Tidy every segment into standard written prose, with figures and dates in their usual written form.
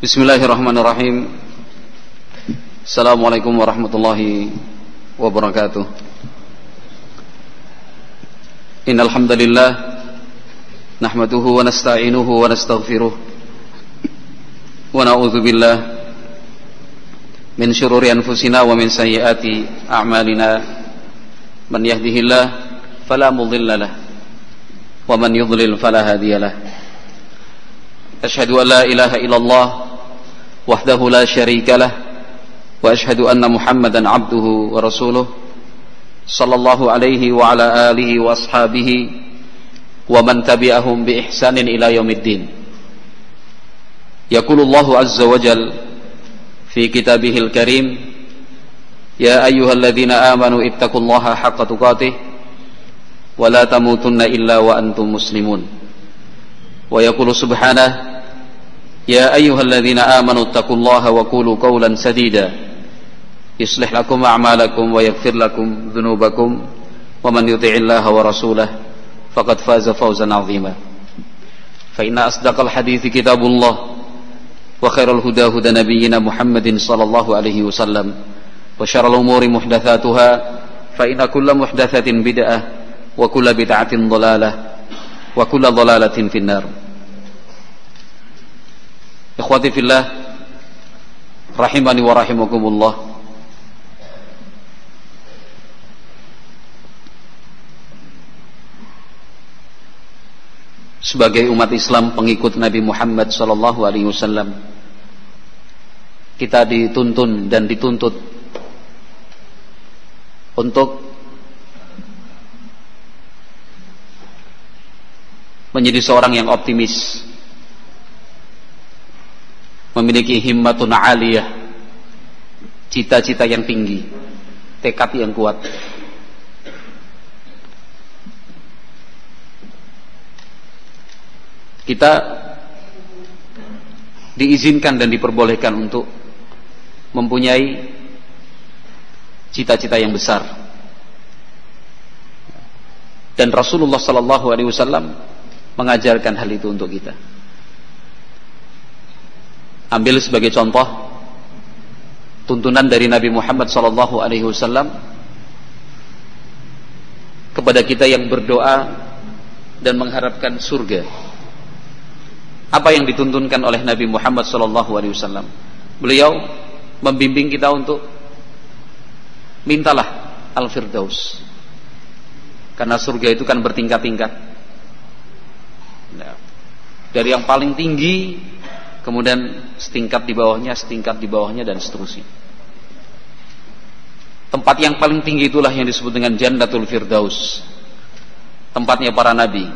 Bismillahirrahmanirrahim. Assalamualaikum warahmatullahi wabarakatuh. Innal hamdalillah nahmaduhu wa nasta'inuhu wa nastaghfiruh wa na'udzu billah min syururi anfusina wa min sayyiati a'malina. Man yahdihillah fala mudilla lahu wa man yudlil fala hadiya lahu. Asyhadu an la ilaha illallah wahdahu la syarika lah wa asyhadu anna Muhammadan abduhu wa rasuluh sallallahu alaihi wa ala alihi wa ashabihi wa man tabi'ahum bi ihsanin ila yaumiddin. Yaqulullahu azza wa jal fi kitabihil karim, ya ayyuhalladzina amanu ittaqullaha haqqa tuqatih wa la tamutunna illa wa antum muslimun. Wa yaqulu subhanahu, ya ayyuhalladzina amanu ittaqullaha wa qulu qawlan sadida yuslih lakum a'malakum wa yaghfir lakum dhunubakum wa man yuti'illaha wa rasulahu faqad faza fawzan 'azima. Fa inna asdaqal hadithi kitabullah wa khairal huda huda nabiyyina Muhammadin sallallahu alaihi wasallam wa syarrul umuri muhdatsatuha fa inna kulla muhdatsatin bid'ah wa kulla bid'atin dhalalah wa kulla dhalalatin finnar. Ikhwati fillah rahimani wa rahimakumullah. Sebagai umat Islam pengikut Nabi Muhammad sallallahu alaihi wasallam, kita dituntun dan dituntut untuk menjadi seorang yang optimis, memiliki himmatun aliyah, cita-cita yang tinggi, tekad yang kuat. Kita diizinkan dan diperbolehkan untuk mempunyai cita-cita yang besar. Dan Rasulullah sallallahu alaihi wasallam mengajarkan hal itu untuk kita. Ambil sebagai contoh tuntunan dari Nabi Muhammad sallallahu alaihi wasallam kepada kita yang berdoa dan mengharapkan surga. Apa yang dituntunkan oleh Nabi Muhammad sallallahu alaihi wasallam? Beliau membimbing kita untuk mintalah al-firdaus. Karena surga itu kan bertingkat-tingkat. Nah, dari yang paling tinggi, kemudian setingkat di bawahnya dan seterusnya. Tempat yang paling tinggi itulah yang disebut dengan Jannatul Firdaus, tempatnya para nabi,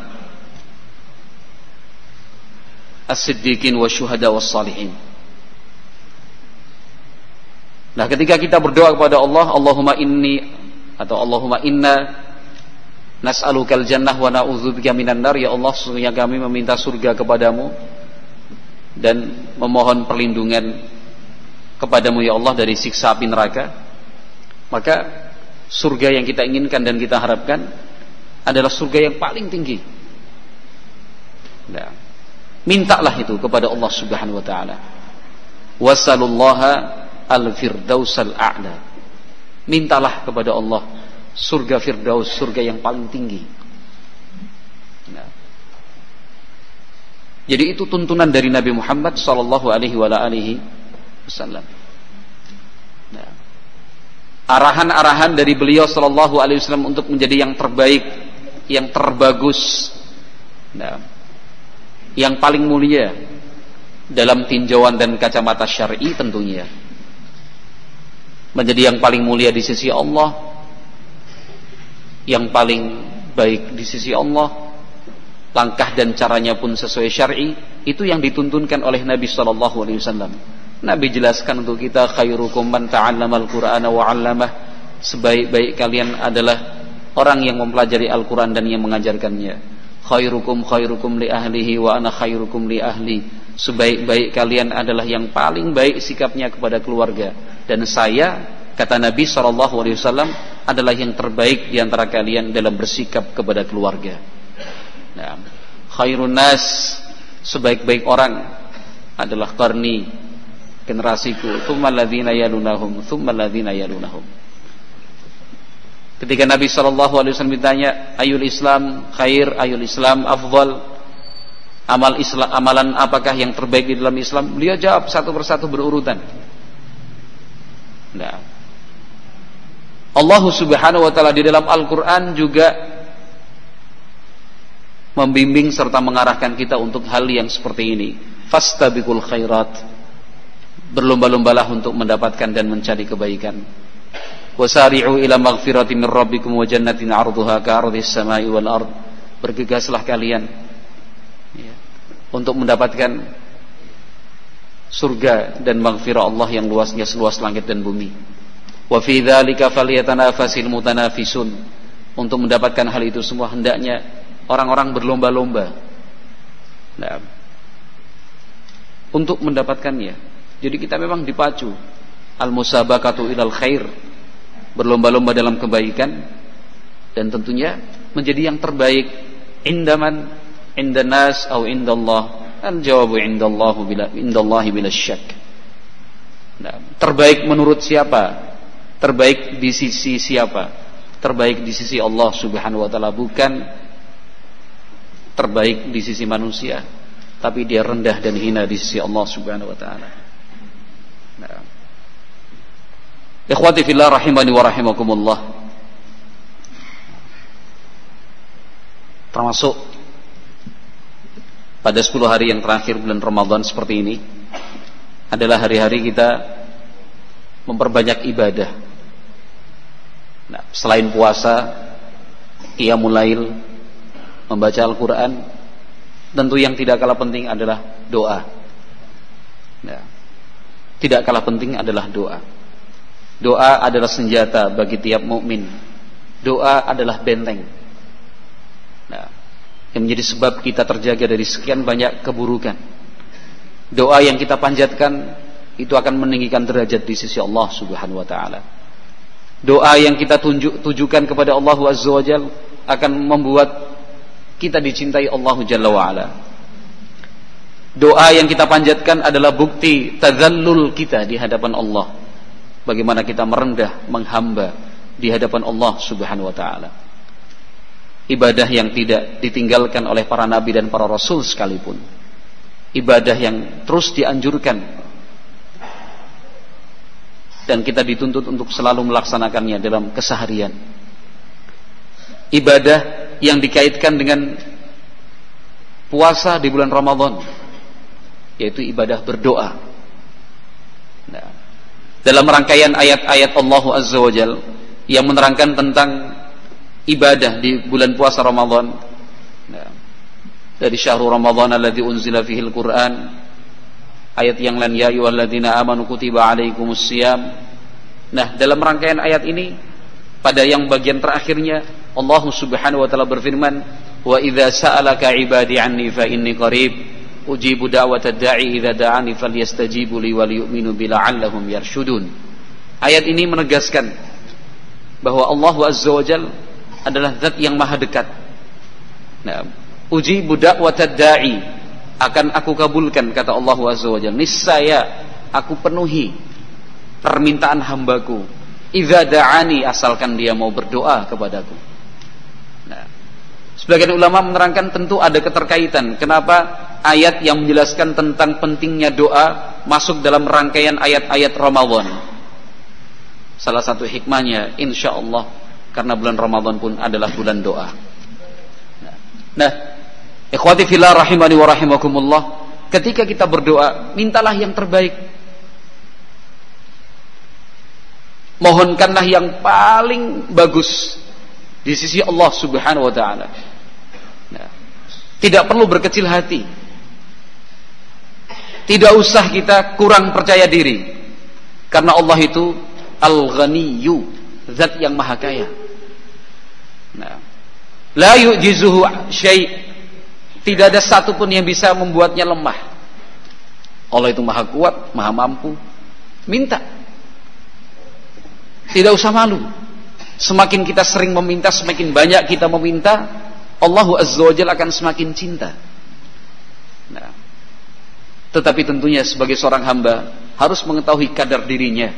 as-siddiqin wa syuhada was salihin. Nah, ketika kita berdoa kepada Allah, Allahumma inna nas'alukal jannah wa na'udzubika minan nar, ya Allah, sesungguhnya kami meminta surga kepadamu dan memohon perlindungan kepadamu ya Allah dari siksa api neraka. Maka surga yang kita inginkan dan kita harapkan adalah surga yang paling tinggi. Nah, mintalah itu kepada Allah Subhanahu wa taala. Wasallallaha al-firdausal a'la. Mintalah kepada Allah surga firdaus, surga yang paling tinggi. Nah, jadi itu tuntunan dari Nabi Muhammad sallallahu alaihi wasallam. Nah, arahan-arahan dari beliau sallallahu alaihi wasallam untuk menjadi yang terbaik, yang terbagus, nah, yang paling mulia dalam tinjauan dan kacamata syar'i tentunya. Menjadi yang paling mulia di sisi Allah, yang paling baik di sisi Allah, langkah dan caranya pun sesuai syar'i, itu yang dituntunkan oleh Nabi sallallahu alaihi wasallam. Nabi jelaskan untuk kita, khairukum man ta'allamal Qur'ana wa 'allamah. Sebaik-baik kalian adalah orang yang mempelajari Al-Qur'an dan yang mengajarkannya. Khairukum li ahlihi wa ana khairukum li ahli. Sebaik-baik kalian adalah yang paling baik sikapnya kepada keluarga, dan saya, kata Nabi sallallahu alaihi wasallam, adalah yang terbaik di antara kalian dalam bersikap kepada keluarga. Nah, khairun nas, sebaik-baik orang adalah qarni, generasiku, tsummal ladzina yalunahum, tsummal ladzina yalunahum. Ketika Nabi SAW ditanya, ayul Islam khair, ayul Islam afdal, amalan apakah yang terbaik di dalam Islam, beliau jawab satu persatu berurutan. Nah, Allah Subhanahu wa taala di dalam Al-Qur'an juga membimbing serta mengarahkan kita untuk hal yang seperti ini. Fastabiqul khairat, berlomba-lombalah untuk mendapatkan dan mencari kebaikan. Wasari'u ila maghfirati min rabbikum wa jannatin 'arduha ka'ardhis samai wal ard, bergegaslah kalian ya, untuk mendapatkan surga dan maghfirah Allah yang luasnya seluas langit dan bumi. Wa fi dzalika falyatanafasil mutanafisun, untuk mendapatkan hal itu semua hendaknya orang-orang berlomba-lomba. Nah, untuk mendapatkannya. Jadi kita memang dipacu al-musabaqatu ilal khair, berlomba-lomba dalam kebaikan, dan tentunya menjadi yang terbaik. Indaman, indanas, atau indallah. Al-jawabu indallahi bila syak. Nah, terbaik menurut siapa? Terbaik di sisi siapa? Terbaik di sisi Allah Subhanahu wa taala, bukan terbaik di sisi manusia, tapi dia rendah dan hina di sisi Allah Subhanahu wa taala. Nah, ikhwati fillah rahimani wa rahimakumullah, termasuk pada 10 hari yang terakhir bulan Ramadan seperti ini adalah hari-hari kita memperbanyak ibadah. Nah, selain puasa, qiyamul lail, membaca Al-Quran, tentu yang tidak kalah penting adalah doa. Nah, tidak kalah penting adalah doa. Doa adalah senjata bagi tiap mukmin. Doa adalah benteng. Nah, yang menjadi sebab kita terjaga dari sekian banyak keburukan. Doa yang kita panjatkan itu akan meninggikan derajat di sisi Allah Subhanahu wa taala. Doa yang kita tujukan kepada Allah Azza wa Jalla akan membuat kita dicintai Allah Jalla wa ala. Doa yang kita panjatkan adalah bukti tadzallul kita di hadapan Allah. Bagaimana kita merendah, menghamba di hadapan Allah Subhanahu wa taala. Ibadah yang tidak ditinggalkan oleh para nabi dan para rasul sekalipun. Ibadah yang terus dianjurkan, dan kita dituntut untuk selalu melaksanakannya dalam keseharian. Ibadah yang dikaitkan dengan puasa di bulan Ramadan, yaitu ibadah berdoa. Nah, dalam rangkaian ayat-ayat Allah Azza wa Jalla yang menerangkan tentang ibadah di bulan puasa Ramadan, nah, dari syahrul Ramadan alladzi unzila fihil Qur'an, ayat yang lain, ya ayyuhalladzina amanu kutiba alaikumus shiyam. Nah, dalam rangkaian ayat ini pada yang bagian terakhirnya Allah Subhanahu wa taala berfirman, wa idza sa'alaka ibadi anni fa inni qarib ujibu da'watad da'i idza da'ani falyastajibu li wa liyu'minu bi la'allahum yarshudun. Ayat ini menegaskan bahwa Allah Azza wa Jalla adalah zat yang maha dekat. Nah, ujibu da'watad da'i, akan aku kabulkan, kata Allah Azza wa Jalla, niscaya aku penuhi permintaan hambaku, idza da'ani, asalkan dia mau berdoa kepadaku. Nah, sebagian ulama menerangkan tentu ada keterkaitan kenapa ayat yang menjelaskan tentang pentingnya doa masuk dalam rangkaian ayat-ayat Ramadan. Salah satu hikmahnya insyaallah karena bulan Ramadan pun adalah bulan doa. Nah, ikhwati fillah rahimani wa rahimakumullah, ketika kita berdoa, mintalah yang terbaik. Mohonkanlah yang paling bagus di sisi Allah Subhanahu wa taala. Nah, tidak perlu berkecil hati. Tidak usah kita kurang percaya diri, karena Allah itu Al-Ghaniyyu, zat yang maha kaya. Nah, la yu'jizuhu syai', tidak ada satupun yang bisa membuatnya lemah. Allah itu maha kuat, maha mampu. Minta. Tidak usah malu. Semakin kita sering meminta, semakin banyak kita meminta, Allah Azza wa Jalla akan semakin cinta. Nah, Tetapi tentunya sebagai seorang hamba harus mengetahui kadar dirinya.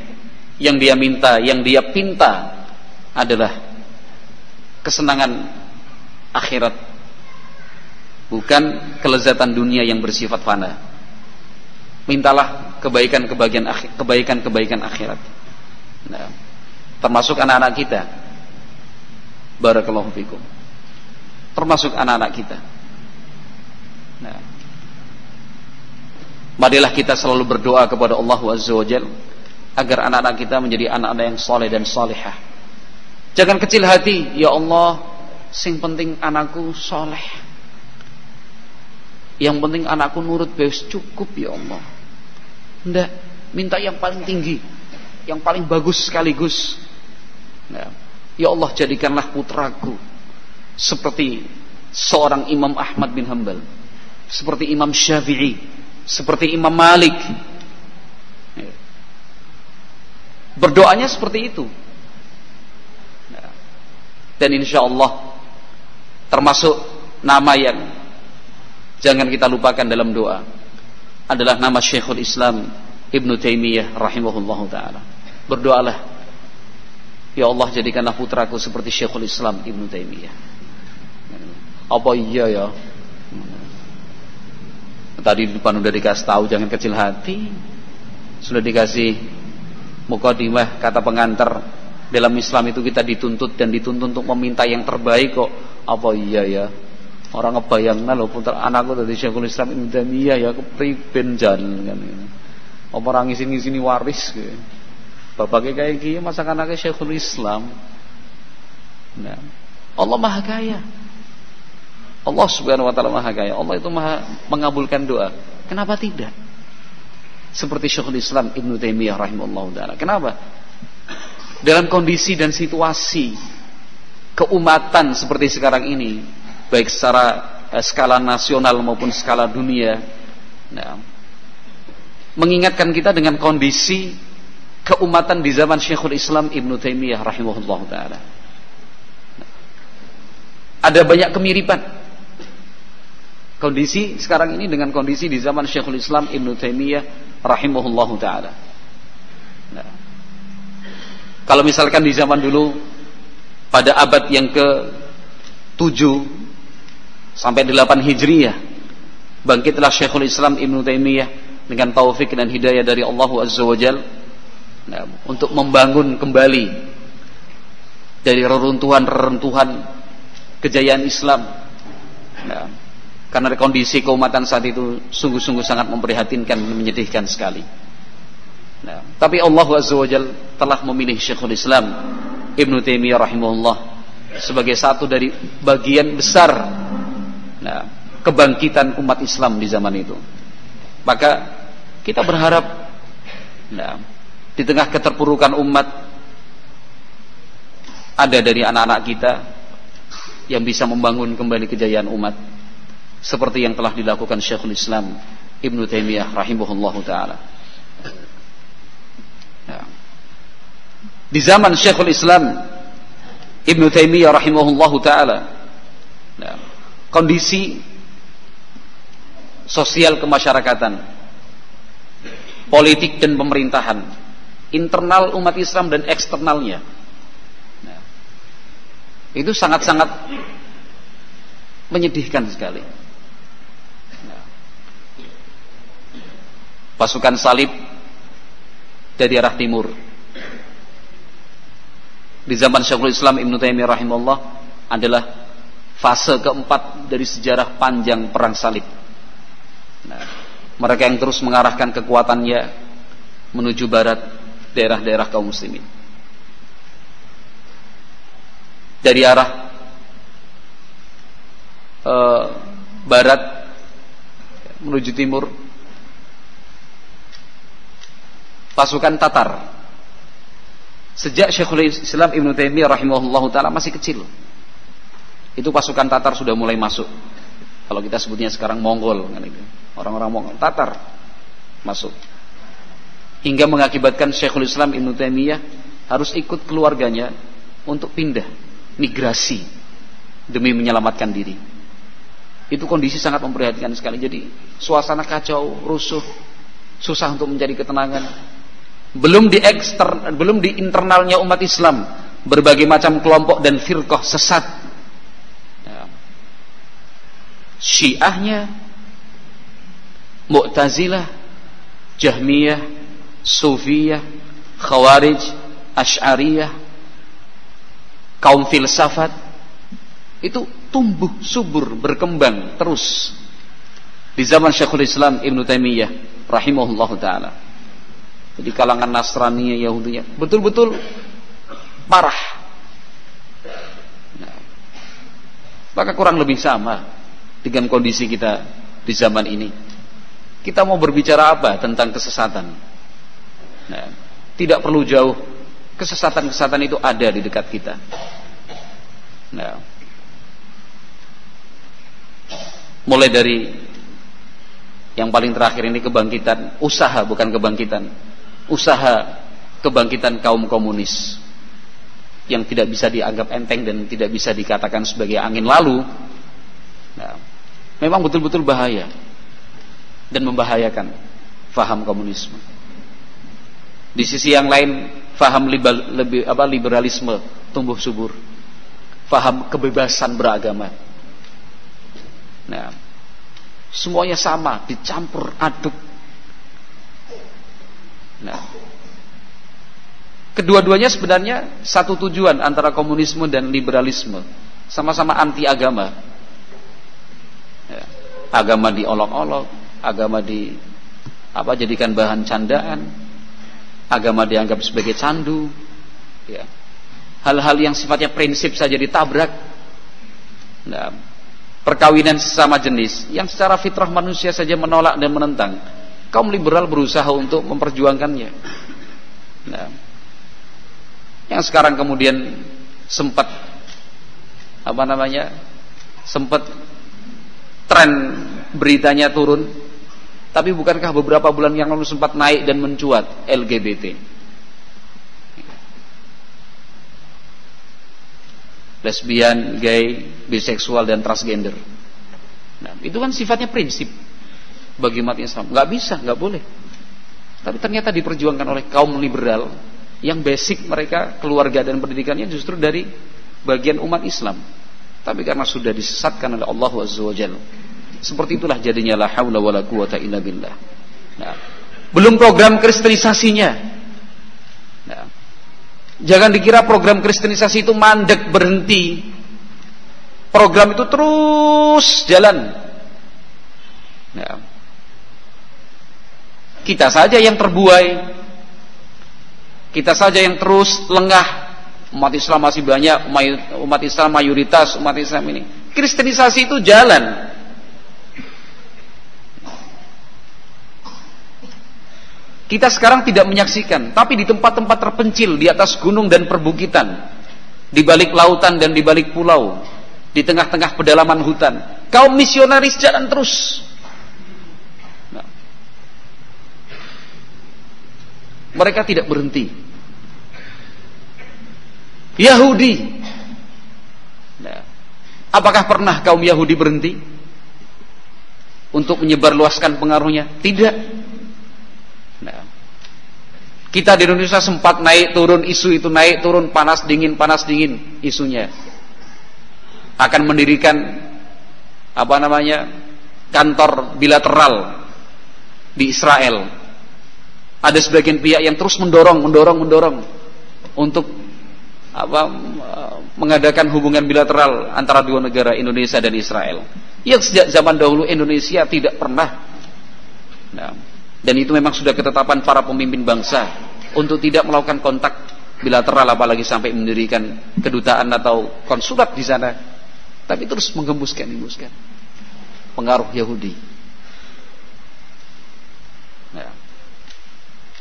Yang dia minta, yang dia pinta adalah kesenangan akhirat, bukan kelezatan dunia yang bersifat fana. Mintalah kebaikan-kebaikan akhirat. Nah, termasuk anak-anak kita. Barakallahu fikum. Termasuk anak-anak kita. Nah, marilah kita selalu berdoa kepada Allah Azza wa Jalla agar anak-anak kita menjadi anak-anak yang saleh dan salihah. Jangan kecil hati, ya Allah, sing penting anakku saleh. Yang penting anakku nurut bebas cukup ya Allah. Ndak, minta yang paling tinggi, yang paling bagus sekaligus. Nah, ya Allah, jadikanlah putraku seperti seorang Imam Ahmad bin Hanbal, seperti Imam Syafi'i, seperti Imam Malik. Berdoanya seperti itu. Nah, dan insya Allah termasuk nama yang jangan kita lupakan dalam doa adalah nama Syekhul Islam Ibnu Taimiyah rahimahullahu ta'ala. Berdoalah, ya Allah, jadikanlah putraku seperti Syekhul Islam Ibnu Taimiyah. Apa iya ya? Tadi di depan udah dikasih tahu jangan kecil hati. Sudah dikasih mukadimah, kata pengantar. Dalam Islam itu kita dituntut untuk meminta yang terbaik kok. Apa iya ya? Orang ngebayangna lho putra anakku dari Syekhul Islam Ibnu Taimiyah ya kepriben jalan kan. Apa orang ngisi-ngisini waris gitu. Bapaknya kayak gini masa anaknya Syekhul Islam. Nah, Allah Maha Kaya. Allah Subhanahu wa taala Maha Kaya. Allah itu Maha mengabulkan doa. Kenapa tidak? Seperti Syekhul Islam Ibnu Taimiyah rahimahullahu taala. Kenapa? Dalam kondisi dan situasi keumatan seperti sekarang ini, baik secara skala nasional maupun skala dunia, nah, mengingatkan kita dengan kondisi keumatan di zaman Syekhul Islam Ibnu Taimiyah rahimahullahu taala. Ada banyak kemiripan kondisi sekarang ini dengan kondisi di zaman Syekhul Islam Ibnu Taimiyah rahimahullahu taala. Nah, kalau misalkan di zaman dulu pada abad yang ke-7 sampai 8 Hijriyah bangkitlah Syekhul Islam Ibnu Taimiyah dengan taufik dan hidayah dari Allah Azza wa Jalla, nah, untuk membangun kembali dari reruntuhan kejayaan Islam. Nah, karena kondisi keumatan saat itu sungguh-sungguh sangat memprihatinkan dan menyedihkan sekali. Nah, tapi Allah Azza wa Jalla telah memilih Syekhul Islam Ibnu Taimiyah rahimahullah sebagai satu dari bagian besar, nah, kebangkitan umat Islam di zaman itu. Maka kita berharap, nah, di tengah keterpurukan umat ada dari anak-anak kita yang bisa membangun kembali kejayaan umat seperti yang telah dilakukan Syekhul Islam Ibnu Taimiyah rahimahullahu taala. Nah, di zaman Syekhul Islam Ibnu Taimiyah rahimahullahu taala, nah, kondisi sosial kemasyarakatan, politik dan pemerintahan, internal umat Islam dan eksternalnya, nah, itu sangat-sangat menyedihkan sekali. Nah, pasukan salib dari arah timur di zaman Syekhul Islam Ibnu Taimiyah rahimahullah adalah fase keempat dari sejarah panjang perang salib. Nah, mereka yang terus mengarahkan kekuatannya menuju barat, daerah-daerah kaum muslimin. Dari arah barat menuju timur, pasukan Tatar. Sejak Syekhul Islam Ibnu Taimiyah rahimahullahu taala masih kecil, itu pasukan Tatar sudah mulai masuk. Kalau kita sebutnya sekarang Mongol kan itu. Orang-orang Mongol, Tatar masuk. Hingga mengakibatkan Syekhul Islam Ibnu Taimiyah harus ikut keluarganya untuk pindah, migrasi demi menyelamatkan diri. Itu kondisi sangat memprihatinkan sekali. Jadi suasana kacau, rusuh, susah untuk mencari ketenangan. Belum di internalnya umat Islam berbagai macam kelompok dan firqah sesat. Ya. Syiahnya, Mu'tazilah, Jahmiyah, Sufiyah, Khawarij, Asy'ariyah, kaum filsafat itu tumbuh subur, berkembang terus di zaman Syekhul Islam Ibnu Taimiyah rahimahullahu taala. Jadi kalangan Nasrani, Yahudinya betul-betul parah. Nah, maka kurang lebih sama dengan kondisi kita di zaman ini. Kita mau berbicara apa tentang kesesatan? Nah, tidak perlu jauh. Kesesatan-kesesatan itu ada di dekat kita. Nah, mulai dari yang paling terakhir ini kebangkitan, usaha bukan kebangkitan, usaha kebangkitan kaum komunis yang tidak bisa dianggap enteng dan tidak bisa dikatakan sebagai angin lalu. Nah, memang betul-betul bahaya dan membahayakan faham komunisme. Di sisi yang lain, faham liberalisme tumbuh subur, faham kebebasan beragama. Nah, semuanya sama, dicampur aduk. Nah, kedua-duanya sebenarnya satu tujuan antara komunisme dan liberalisme, sama-sama anti agama. Ya, agama diolok-olok, agama jadikan bahan candaan, agama dianggap sebagai candu. Ya, hal-hal yang sifatnya prinsip saja ditabrak. Nah, perkawinan sesama jenis yang secara fitrah manusia saja menolak dan menentang, kaum liberal berusaha untuk memperjuangkannya. Nah, yang sekarang kemudian sempat tren beritanya turun, tapi bukankah beberapa bulan yang lalu sempat naik dan mencuat LGBT, lesbian, gay, biseksual dan transgender. Nah, itu kan sifatnya prinsip bagi umat Islam, nggak bisa, nggak boleh. Tapi ternyata diperjuangkan oleh kaum liberal yang basic mereka keluarga dan pendidikannya justru dari bagian umat Islam. Tapi karena sudah disesatkan oleh Allah Azza wa Jalla, seperti itulah jadinya la haula wala quwata illa billah. Nah, belum program kristenisasinya. Nah, jangan dikira program kristenisasi itu mandek berhenti. Program itu terus jalan. Nah, kita saja yang terbuai, kita saja yang terus lengah. Umat Islam masih banyak, umat Islam mayoritas, umat Islam ini. Kristenisasi itu jalan. Kita sekarang tidak menyaksikan, tapi di tempat-tempat terpencil, di atas gunung dan perbukitan, di balik lautan dan di balik pulau, di tengah-tengah pedalaman hutan, kaum misionaris jalan terus. Nah, mereka tidak berhenti. Yahudi, nah, apakah pernah kaum Yahudi berhenti untuk menyebarluaskan pengaruhnya? Tidak. Nah, kita di Indonesia sempat naik turun isu itu, naik turun, panas dingin isunya. Akan mendirikan kantor bilateral di Israel. Ada sebagian pihak yang terus mendorong untuk mengadakan hubungan bilateral antara dua negara, Indonesia dan Israel. Yang sejak zaman dahulu Indonesia tidak pernah. Nah, dan itu memang sudah ketetapan para pemimpin bangsa untuk tidak melakukan kontak bilateral, apalagi sampai mendirikan kedutaan atau konsulat di sana. Tapi terus menggembuskan pengaruh Yahudi. Nah,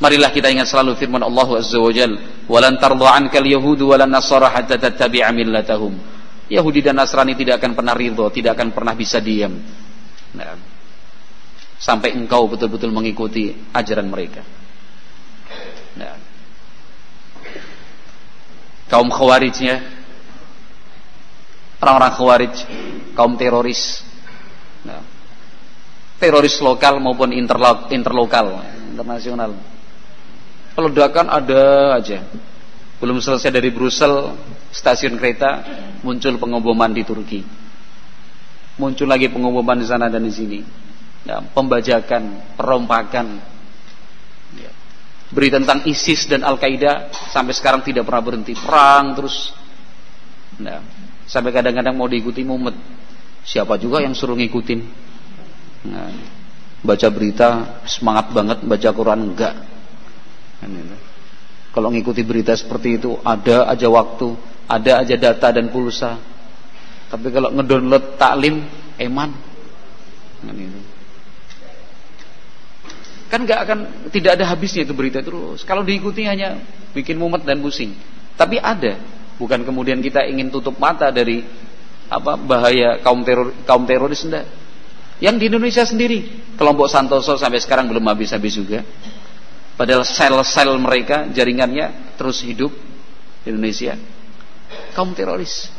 marilah kita ingat selalu firman Allah Azza wa Jalla, "Walan tardha 'ankal yahudu walan nasara hatta tattabi'a millatahum." Yahudi dan Nasrani tidak akan pernah ridho, tidak akan pernah bisa diam. Nah, sampai engkau betul-betul mengikuti ajaran mereka. Nah, kaum Khawarijnya, orang-orang Khawarij, kaum teroris, Nah, teroris lokal maupun internasional. Peledakan ada aja. Belum selesai dari Brussels, stasiun kereta, muncul pengeboman di Turki. Muncul lagi pengeboman di sana dan di sini. Ya, pembajakan, perompakan. Ya. Berita tentang ISIS dan Al-Qaeda sampai sekarang tidak pernah berhenti. Perang terus. Nah, sampai kadang-kadang mau diikuti mumet. Siapa juga yang suruh ngikutin? Nah, baca berita semangat banget, baca Quran enggak. Kalau ngikuti berita seperti itu ada aja waktu, ada aja data dan pulsa. Tapi kalau ngedownload taklim eman, kan nggak akan, tidak ada habisnya itu berita terus. Kalau diikuti hanya bikin mumet dan pusing. Tapi ada, bukan kemudian kita ingin tutup mata dari bahaya kaum teroris, enggak. Yang di Indonesia sendiri, kelompok Santoso sampai sekarang belum habis-habis juga. Padahal sel-sel mereka, jaringannya terus hidup di Indonesia. Kaum teroris.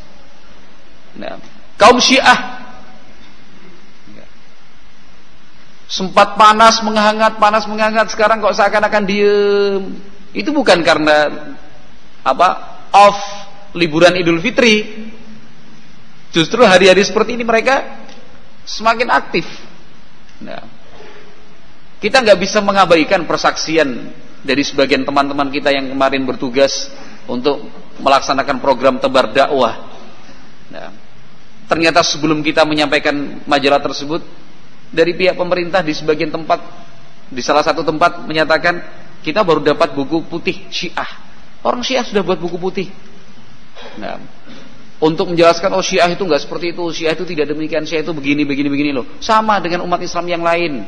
Nah, kaum Syiah. Sempat panas menghangat, sekarang kok seakan-akan diem. Itu bukan karena off liburan Idul Fitri. Justru hari-hari seperti ini mereka semakin aktif. Nah, kita nggak bisa mengabaikan persaksian dari sebagian teman-teman kita yang kemarin bertugas untuk melaksanakan program tebar dakwah. Nah, ternyata sebelum kita menyampaikan majalah tersebut, dari pihak pemerintah di sebagian tempat, di salah satu tempat menyatakan kita baru dapat buku putih Syiah. Orang Syiah sudah buat buku putih. Nah, untuk menjelaskan Syiah itu nggak seperti itu, Syiah itu tidak demikian, Syiah itu begini loh. Sama dengan umat Islam yang lain.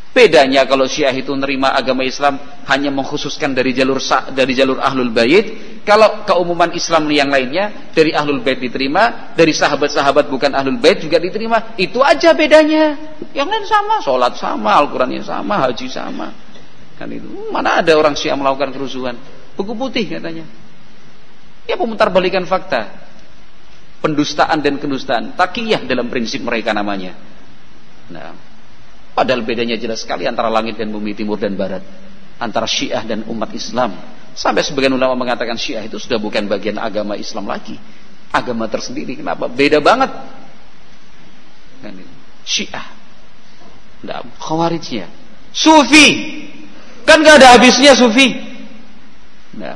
Bedanya kalau Syiah itu nerima agama Islam hanya mengkhususkan dari jalur Ahlul Bait. Kalau keumuman Islam yang lainnya dari Ahlul Bait diterima, dari sahabat-sahabat bukan Ahlul Bait juga diterima. Itu aja bedanya. Yang lain sama, sholat sama, Al-Qurannya sama, haji sama. Kan itu. Mana ada orang Syiah melakukan kerusuhan? Buku putih katanya. Ya, pemutarbalikan fakta. Pendustaan dan kedustaan. Taqiyah dalam prinsip mereka namanya. Nah, padahal bedanya jelas sekali antara langit dan bumi, timur dan barat, antara Syiah dan umat Islam. Sampai sebagian ulama mengatakan Syiah itu sudah bukan bagian agama Islam lagi, agama tersendiri. Kenapa? Beda banget. Syiah, nah, Khawarijnya, Sufi, kan gak ada habisnya Sufi. Nah,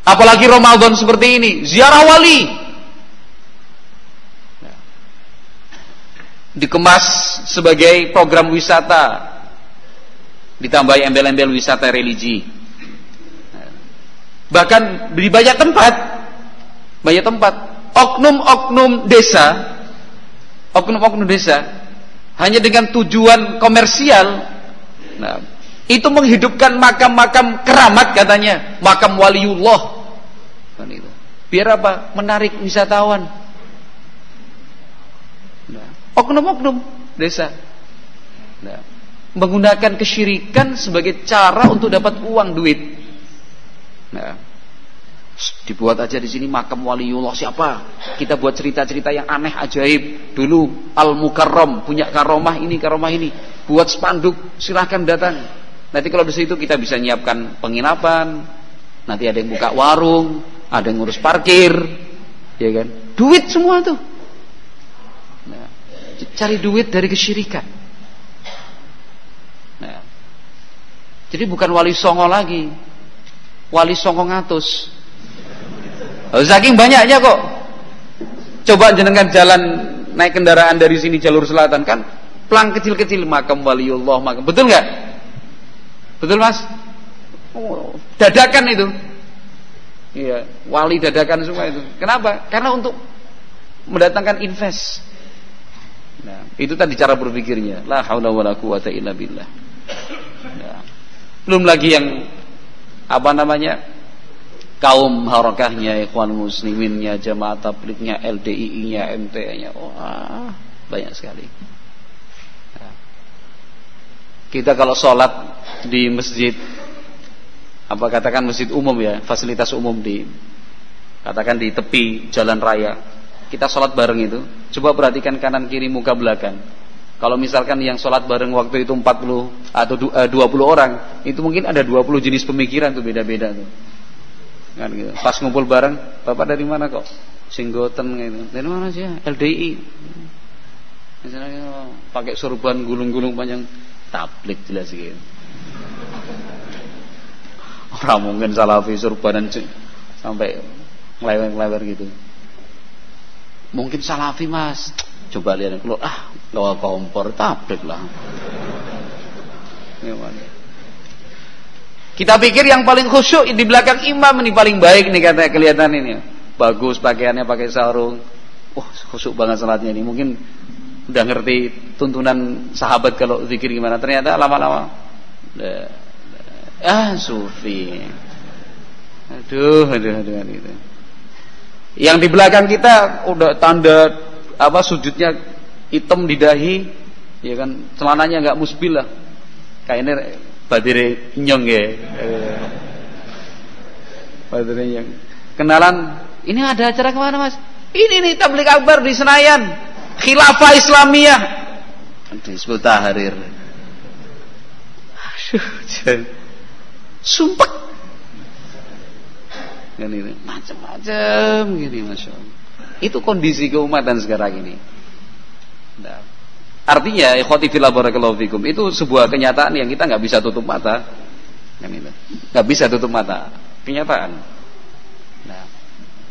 apalagi Ramadan seperti ini, ziarah wali. Dikemas sebagai program wisata, ditambahi embel-embel wisata religi. Bahkan di banyak tempat oknum-oknum desa hanya dengan tujuan komersial, nah, itu menghidupkan makam-makam keramat katanya, makam waliullah. Kan itu. Biar apa? Menarik wisatawan. Oknum-oknum desa, nah, menggunakan kesyirikan sebagai cara untuk dapat uang, duit. Nah, dibuat aja di sini makam waliullah siapa? Kita buat cerita-cerita yang aneh ajaib. Dulu Al-Mukarram punya karomah ini. Buat spanduk, silahkan datang. Nanti kalau di situ kita bisa nyiapkan penginapan. Nanti ada yang buka warung, ada yang ngurus parkir, ya kan? Duit semua tuh. Nah, cari duit dari kesyirikan. Nah, jadi bukan wali songo lagi, wali songo ngatus. Saking banyaknya kok. Coba jenengan jalan naik kendaraan dari sini jalur selatan, kan plang kecil-kecil makam waliullah, makam. Betul nggak? Betul mas? Oh, dadakan itu. Iya, wali dadakan semua itu. Kenapa? Karena untuk mendatangkan invest. Nah, itu tadi cara berpikirnya. La haula wala quwata illa billah. Nah, belum lagi yang kaum harakahnya, ikhwan musliminnya, jamaah tablignya, LDII-nya, MTA-nya. Wah, banyak sekali. Nah, kita kalau sholat di masjid, katakan masjid umum ya, fasilitas umum katakan di tepi jalan raya, kita sholat bareng itu, coba perhatikan kanan kiri muka belakang, Kalau misalkan yang sholat bareng waktu itu 40 atau 20 orang, itu mungkin ada 20 jenis pemikiran tuh, beda-beda tuh. Kan gitu. Pas ngumpul bareng, Bapak dari mana kok? Singgoten gitu. Dari mana sih? LDI. Misalnya pakai sorban gulung-gulung panjang, tablik jelas gitu. Orang mungkin salafi sorbanan sampai ngelewer-ngelewer gitu. Mungkin salafi Mas. Coba lihat kalau bawa kompor tablet lah. Kita pikir yang paling khusyuk di belakang imam ini paling baik nih, katanya kelihatan ini. Bagus pakaiannya, pakai sarung. Khusyuk banget salatnya ini. Mungkin udah ngerti tuntunan sahabat kalau zikir gimana. Ternyata lama-lama sufi. Aduh gitu. Yang di belakang kita udah tanda sujudnya hitam di dahi, ya kan, celananya enggak musbil lah. Kayaknya badire nyong ya. Badire nyong. Kenalan, ini ada acara kemana Mas? Ini nih tabligh akbar di Senayan, Khilafah Islamiyah. Disebut tahrir. Sumpah. Kan ini macam-macam gini, Masya Allah. Itu kondisi keumatan sekarang ini. Nah, artinya ikhwati fillah barakallahu fikum, itu sebuah kenyataan yang kita nggak bisa tutup mata. Kan itu. Nggak bisa tutup mata. Kenyataan. Nah,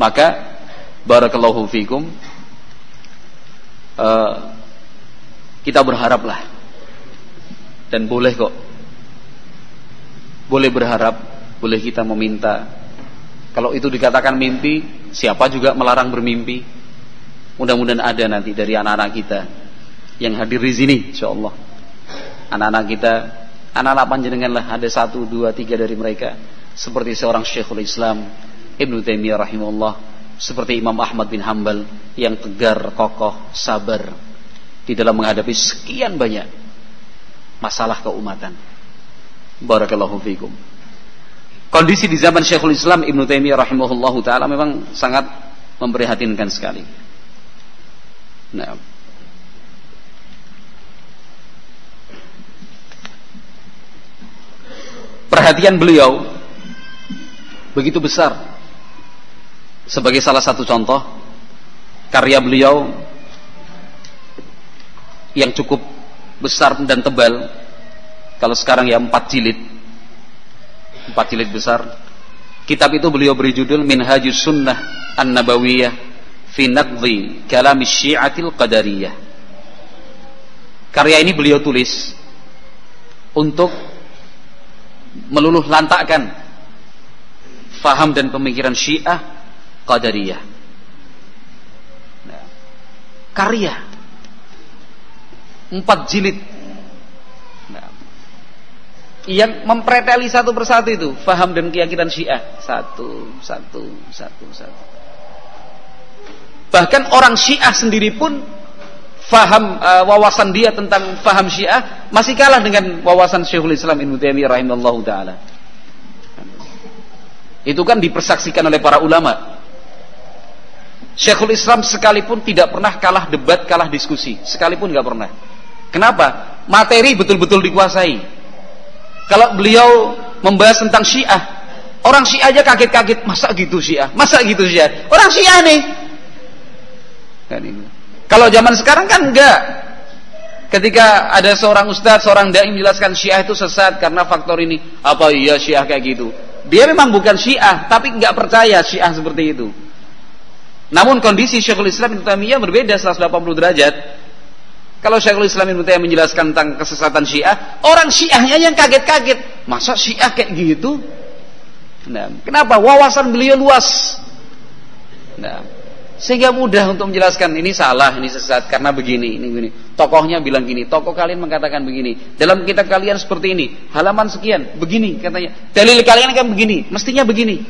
maka barakallahu fikum, kita berharaplah, dan boleh kok, boleh berharap, boleh kita meminta. Kalau itu dikatakan mimpi, siapa juga melarang bermimpi. Mudah-mudahan ada nanti dari anak-anak kita yang hadir di sini, insyaallah. Anak-anak kita, anak-anak panjenengan lah, ada 1, 2, 3 dari mereka, seperti seorang Syekhul Islam Ibnu Taimiyah rahimahullah, seperti Imam Ahmad bin Hanbal yang tegar, kokoh, sabar di dalam menghadapi sekian banyak masalah keumatan. Barakallahu fikum. Kondisi di zaman Syekhul Islam Ibnu Taimiyah rahimahullahu taala memang sangat memprihatinkan sekali. Nah, perhatian beliau begitu besar. Sebagai salah satu contoh, karya beliau yang cukup besar dan tebal, kalau sekarang ya 4 jilid besar. Kitab itu beliau beri judul Minhajus Sunnah An-Nabawiyah fi Naqdi Kalam Syi'atil Qadariyah. Karya ini beliau tulis untuk meluluh lantakkan faham dan pemikiran Syiah Qadariyah. Nah, karya 4 jilid yang mempreteli satu persatu itu faham dan keyakinan Syiah satu. Bahkan orang Syiah sendiri pun faham, wawasan dia tentang faham Syiah masih kalah dengan wawasan Syekhul Islam Ibnu Taimiyah rahimahullahu taala. Itu kan dipersaksikan oleh para ulama. Syekhul Islam sekalipun tidak pernah kalah debat, kalah diskusi, sekalipun nggak pernah. Kenapa? Materi betul-betul dikuasai. Kalau beliau membahas tentang Syiah, orang Syiah aja kaget-kaget, masa gitu Syiah? Orang Syiah nih. Kalau zaman sekarang kan enggak. Ketika ada seorang ustadz, seorang dai menjelaskan Syiah itu sesat karena faktor ini, apa iya Syiah kayak gitu? Dia memang bukan Syiah, tapi enggak percaya Syiah seperti itu. Namun kondisi Syekhul Islam Ibnu Taimiyah berbeda 180 derajat. Kalau Syekhul Islam Ibnu Taimiyah menjelaskan tentang kesesatan Syiah, orang Syiahnya yang kaget-kaget. Masa Syiah kayak gitu? Nah, kenapa? Wawasan beliau luas. Nah, sehingga mudah untuk menjelaskan ini salah, ini sesat karena begini, ini begini. Tokohnya bilang gini, tokoh kalian mengatakan begini. Dalam kitab kalian seperti ini, halaman sekian, begini katanya. Dalil kalian kan begini, mestinya begini.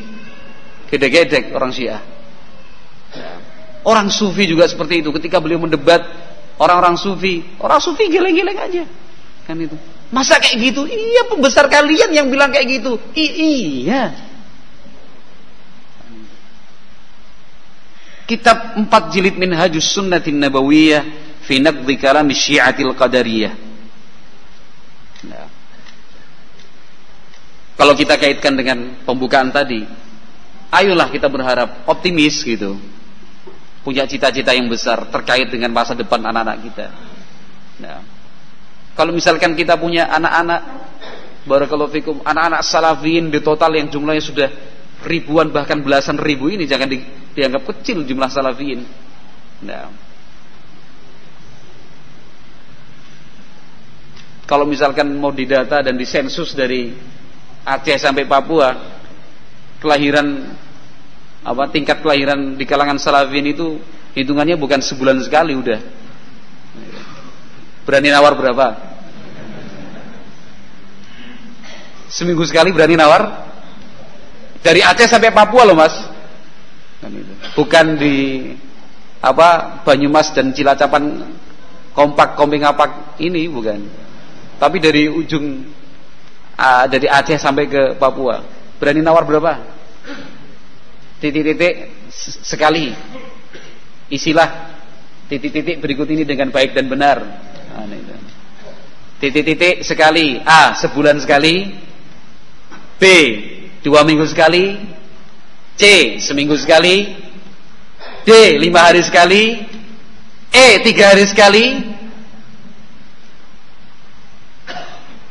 Gedek-gedek orang Syiah. Nah, orang Sufi juga seperti itu. Ketika beliau mendebat orang Sufi geleng-geleng aja, kan itu. Masa kayak gitu? Iya, pembesar kalian yang bilang kayak gitu. Iya. Kitab 4 jilid Minhajus Sunnatin Nabawiyah fi naqdi kalam Syi'atil Qadariyah. Nah, kalau kita kaitkan dengan pembukaan tadi, ayolah kita berharap optimis gitu, punya cita-cita yang besar terkait dengan masa depan anak-anak kita. Nah, kalau misalkan kita punya anak-anak, barakallahu fikum, anak-anak salafiyin di total yang jumlahnya sudah ribuan bahkan belasan ribu ini, jangan dianggap kecil jumlah salafiyin. Nah, kalau misalkan mau didata dan disensus dari Aceh sampai Papua, tingkat kelahiran di kalangan salafiyin itu hitungannya bukan sebulan sekali udah. Berani nawar berapa? Seminggu sekali berani nawar? Dari Aceh sampai Papua loh, Mas. Bukan di Banyumas dan Cilacapan kompak komping apak ini, bukan. Tapi dari ujung dari Aceh sampai ke Papua. Berani nawar berapa? Titik-titik sekali. Isilah titik-titik berikut ini dengan baik dan benar. Titik-titik sekali. A, sebulan sekali. B, 2 minggu sekali. C, seminggu sekali. D, 5 hari sekali. E, 3 hari sekali.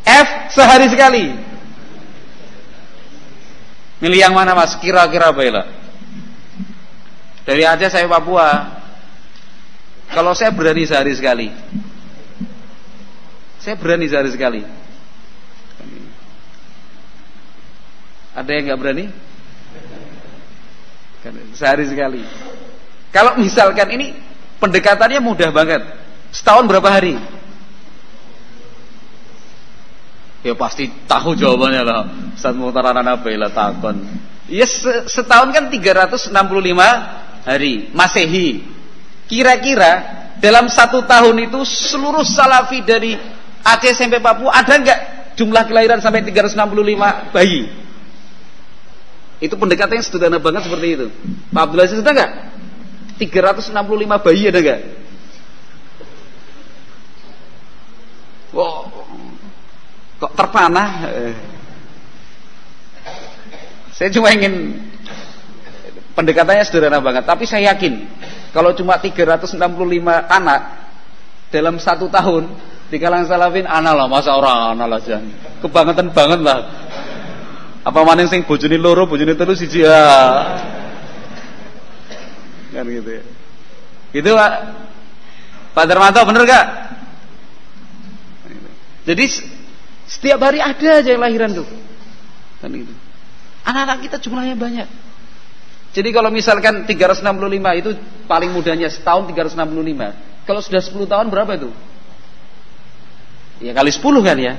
F, sehari sekali. Milih yang mana, Mas? Kira-kira bela. Dari Aceh saya Papua. Kalau saya berani sehari sekali. Saya berani sehari sekali. Ada yang nggak berani? Sehari sekali. Kalau misalkan ini pendekatannya mudah banget. Setahun berapa hari? Ya pasti tahu jawabannya lah. Ustaz Mukhtar Anabela takon. Ya setahun kan 365 hari Masehi. Kira-kira dalam 1 tahun itu seluruh salafi dari Aceh sampai Papua ada nggak jumlah kelahiran sampai 365 bayi? Itu pendekatannya sederhana banget seperti itu. Pak Abdul Aziz ada nggak? 365 bayi ada nggak? Wow, kok terpanah? Saya cuma ingin pendekatannya sederhana banget, tapi saya yakin kalau cuma 365 anak dalam 1 tahun di kalangan salafin, anak lah, masa orang anak lah jangan kebangetan banget lah. Apa maning sing bojone loro, bojone telu siji ya. Kan gitu ya. Gitu Pak. Pak Darmanto bener gak? Jadi setiap hari ada aja yang lahiran tuh. Kan gitu. Anak-anak kita jumlahnya banyak. Jadi kalau misalkan 365 itu paling mudahnya setahun 365. Kalau sudah 10 tahun berapa itu? Ya kali 10 kan ya.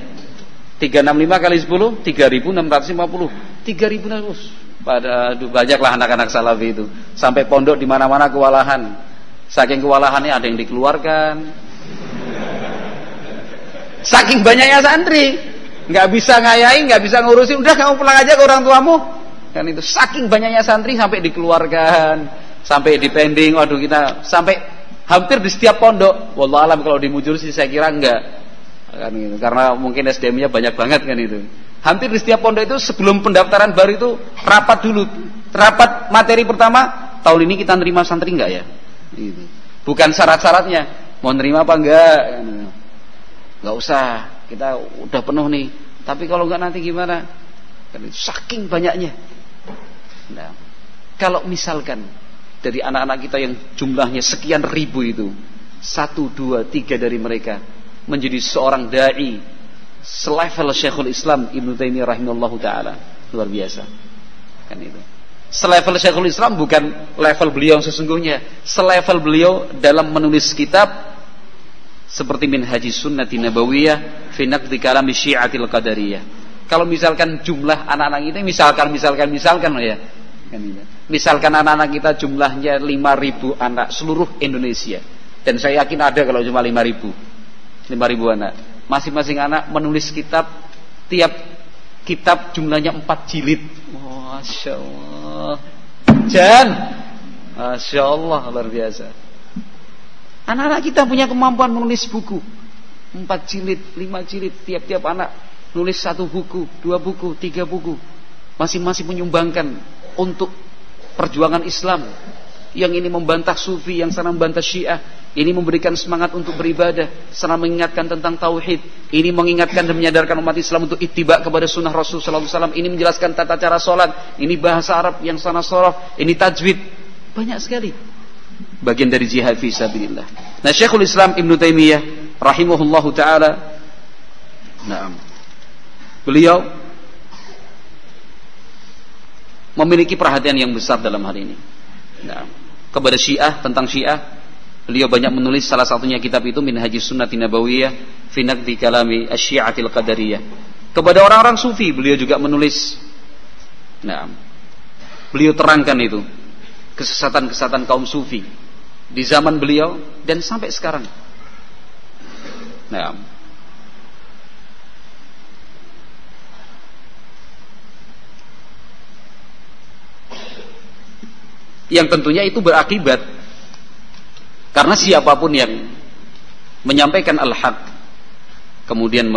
365 kali 10 3.650. 3.600. Banyaklah anak-anak salafi itu. Sampai pondok di mana-mana kewalahan. Saking kewalahannya ada yang dikeluarkan. Saking banyaknya santri, nggak bisa ngayain, nggak bisa ngurusin, udah kamu pulang aja ke orang tuamu. Kan itu saking banyaknya santri sampai dikeluarkan, sampai dipending. Waduh, kita sampai hampir di setiap pondok. Wallahualam kalau di Mujur sih saya kira enggak. Kan gitu. Karena mungkin SDM-nya banyak banget kan itu. Hampir di setiap pondok itu sebelum pendaftaran baru itu rapat dulu. Rapat materi pertama, tahun ini kita nerima santri enggak ya? Gitu. Bukan syarat-syaratnya, mau nerima apa enggak? Enggak usah, kita udah penuh nih. Tapi kalau enggak nanti gimana? Kan itu saking banyaknya. Nah, kalau misalkan dari anak-anak kita yang jumlahnya sekian ribu itu, 1, 2, 3 dari mereka menjadi seorang dai selevel Syekhul Islam Ibnu Taimiyah rahimahullahu taala, luar biasa. Kan itu. Selevel Syekhul Islam bukan level beliau sesungguhnya, selevel beliau dalam menulis kitab seperti Minhajus Sunnati Nabawiyah fi naqdi kalam Syi'atil Qadariyah. Kalau misalkan jumlah anak-anak kita misalkan ya. Kan gitu. Misalkan anak-anak kita jumlahnya 5.000 anak seluruh Indonesia. Dan saya yakin ada kalau cuma 5.000 anak. Masing-masing anak menulis kitab, tiap kitab jumlahnya 4 jilid. Masya Allah. Masya Allah, luar biasa. Anak-anak kita punya kemampuan menulis buku 4 jilid, 5 jilid, tiap-tiap anak nulis 1 buku, 2 buku, 3 buku, masing-masing menyumbangkan untuk perjuangan Islam. Yang ini membantah Sufi, yang sana membantah Syiah. Ini memberikan semangat untuk beribadah, sana mengingatkan tentang tauhid. Ini mengingatkan dan menyadarkan umat Islam untuk ittiba kepada sunnah Rasul sallallahu alaihi wasallam. Ini menjelaskan tata cara salat. Ini bahasa Arab, yang sana shorof. Ini tajwid. Banyak sekali bagian dari jihad fi sabilillah. Nah, Syekhul Islam Ibnu Taimiyah rahimahullahu taala, beliau memiliki perhatian yang besar dalam hal ini. Kepada Syiah, tentang Syiah, beliau banyak menulis, salah satunya kitab itu Minhajus Sunnati Nabawiyah fi Naqdi Kalami Asy-Syi'atil Qadariyah. Kepada orang-orang Sufi beliau juga menulis. Beliau terangkan itu kesesatan-kesesatan kaum Sufi di zaman beliau dan sampai sekarang. Yang tentunya itu berakibat karena siapapun yang menyampaikan al-haq kemudian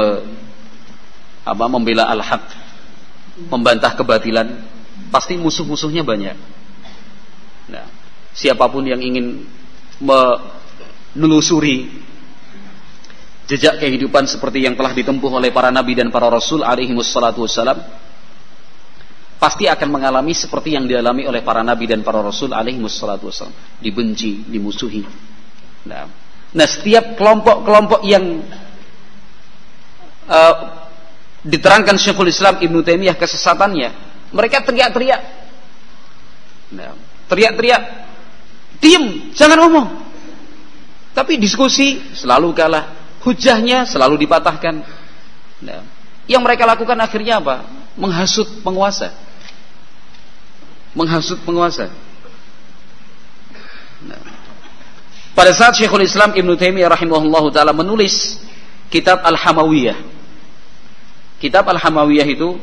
membela al-haq, membantah kebatilan, pasti musuh-musuhnya banyak. Siapapun yang ingin menelusuri jejak kehidupan seperti yang telah ditempuh oleh para nabi dan para rasul alaihi wassalatu wassalam, pasti akan mengalami seperti yang dialami oleh para nabi dan para rasul alaihi wassalatu wassalam, dibenci, dimusuhi. Nah, setiap kelompok-kelompok yang diterangkan Syekhul Islam Ibnu Taimiyah kesesatannya, mereka teriak-teriak. Teriak-teriak, diam, jangan ngomong. Tapi diskusi selalu kalah, hujahnya selalu dipatahkan. Yang mereka lakukan akhirnya apa? Menghasut penguasa. Pada saat Syekhul Islam Ibnu Taimiyah rahimahullahu taala menulis kitab Al-Hamawiyah. Kitab Al-Hamawiyah itu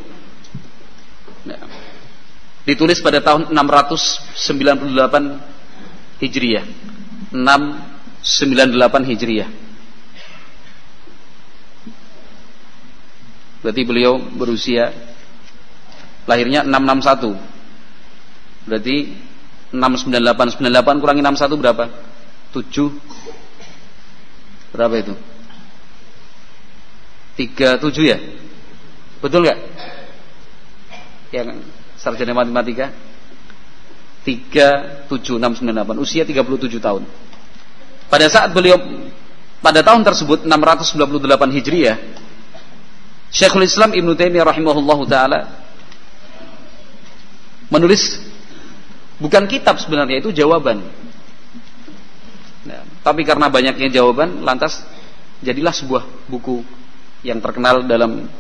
ditulis pada tahun 698 Hijriah. 698 Hijriah. Berarti beliau berusia, lahirnya 661. Berarti 698 kurangi 61 berapa? 7. Berapa itu? 37 ya? Betul nggak? Yang sarjana matematika? 37698, usia 37 tahun. Pada saat beliau, pada tahun tersebut 698 Hijriah, Syekhul Islam Ibnu Taimiyah rahimahullahu taala menulis bukan kitab sebenarnya, itu jawaban. Tapi karena banyaknya jawaban, lantas jadilah sebuah buku yang terkenal dalam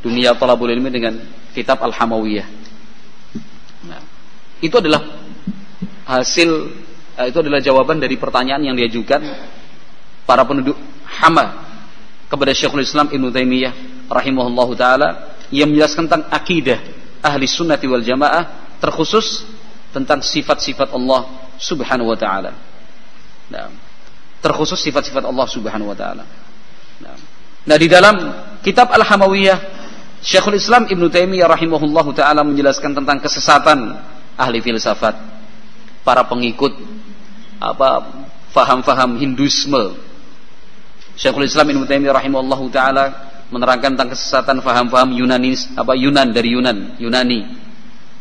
dunia thalabul ilmi dengan kitab Al-Hamawiyah. Itu adalah itu adalah jawaban dari pertanyaan yang diajukan para penduduk Hama kepada Syekhul Islam Ibnu Taimiyah rahimahullahu taala, yang menjelaskan tentang akidah ahli sunnati wal jamaah, terkhusus tentang sifat-sifat Allah subhanahu wa ta'ala. Terkhusus sifat-sifat Allah subhanahu wa ta'ala. Nah, di dalam kitab Al-Hamawiyah, Syekhul Islam Ibnu Taimiyah rahimahullahu ta'ala menjelaskan tentang kesesatan ahli filsafat, para pengikut faham-faham Hinduisme. Syekhul Islam Ibnu Taimiyah rahimahullahu ta'ala menerangkan tentang kesesatan faham-faham Yunani,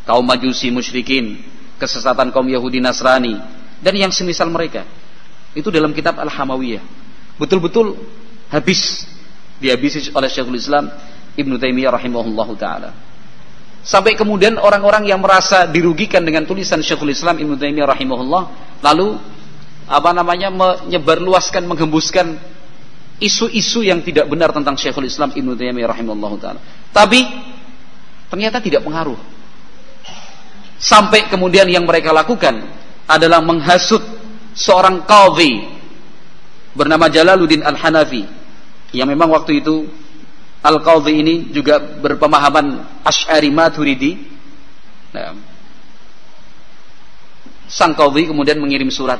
kaum Majusi musyrikin, kesesatan kaum Yahudi Nasrani dan yang semisal mereka. Itu dalam kitab Al-Hamawiyah. Betul-betul dihabisi oleh Syekhul Islam Ibnu Taimiyah rahimahullahu taala. Sampai kemudian orang-orang yang merasa dirugikan dengan tulisan Syekhul Islam Ibnu Taimiyah rahimahullah, lalu menyebarluaskan, menghembuskan isu-isu yang tidak benar tentang Syekhul Islam Ibnu Taimiyah rahimahullahu taala. Tapi ternyata tidak pengaruh. Sampai kemudian yang mereka lakukan adalah menghasut seorang qadhi bernama Jalaluddin Al-Hanafi, yang memang waktu itu Al-Qadhi ini juga berpemahaman Asy'ari Maturidi. Sang qadhi kemudian mengirim surat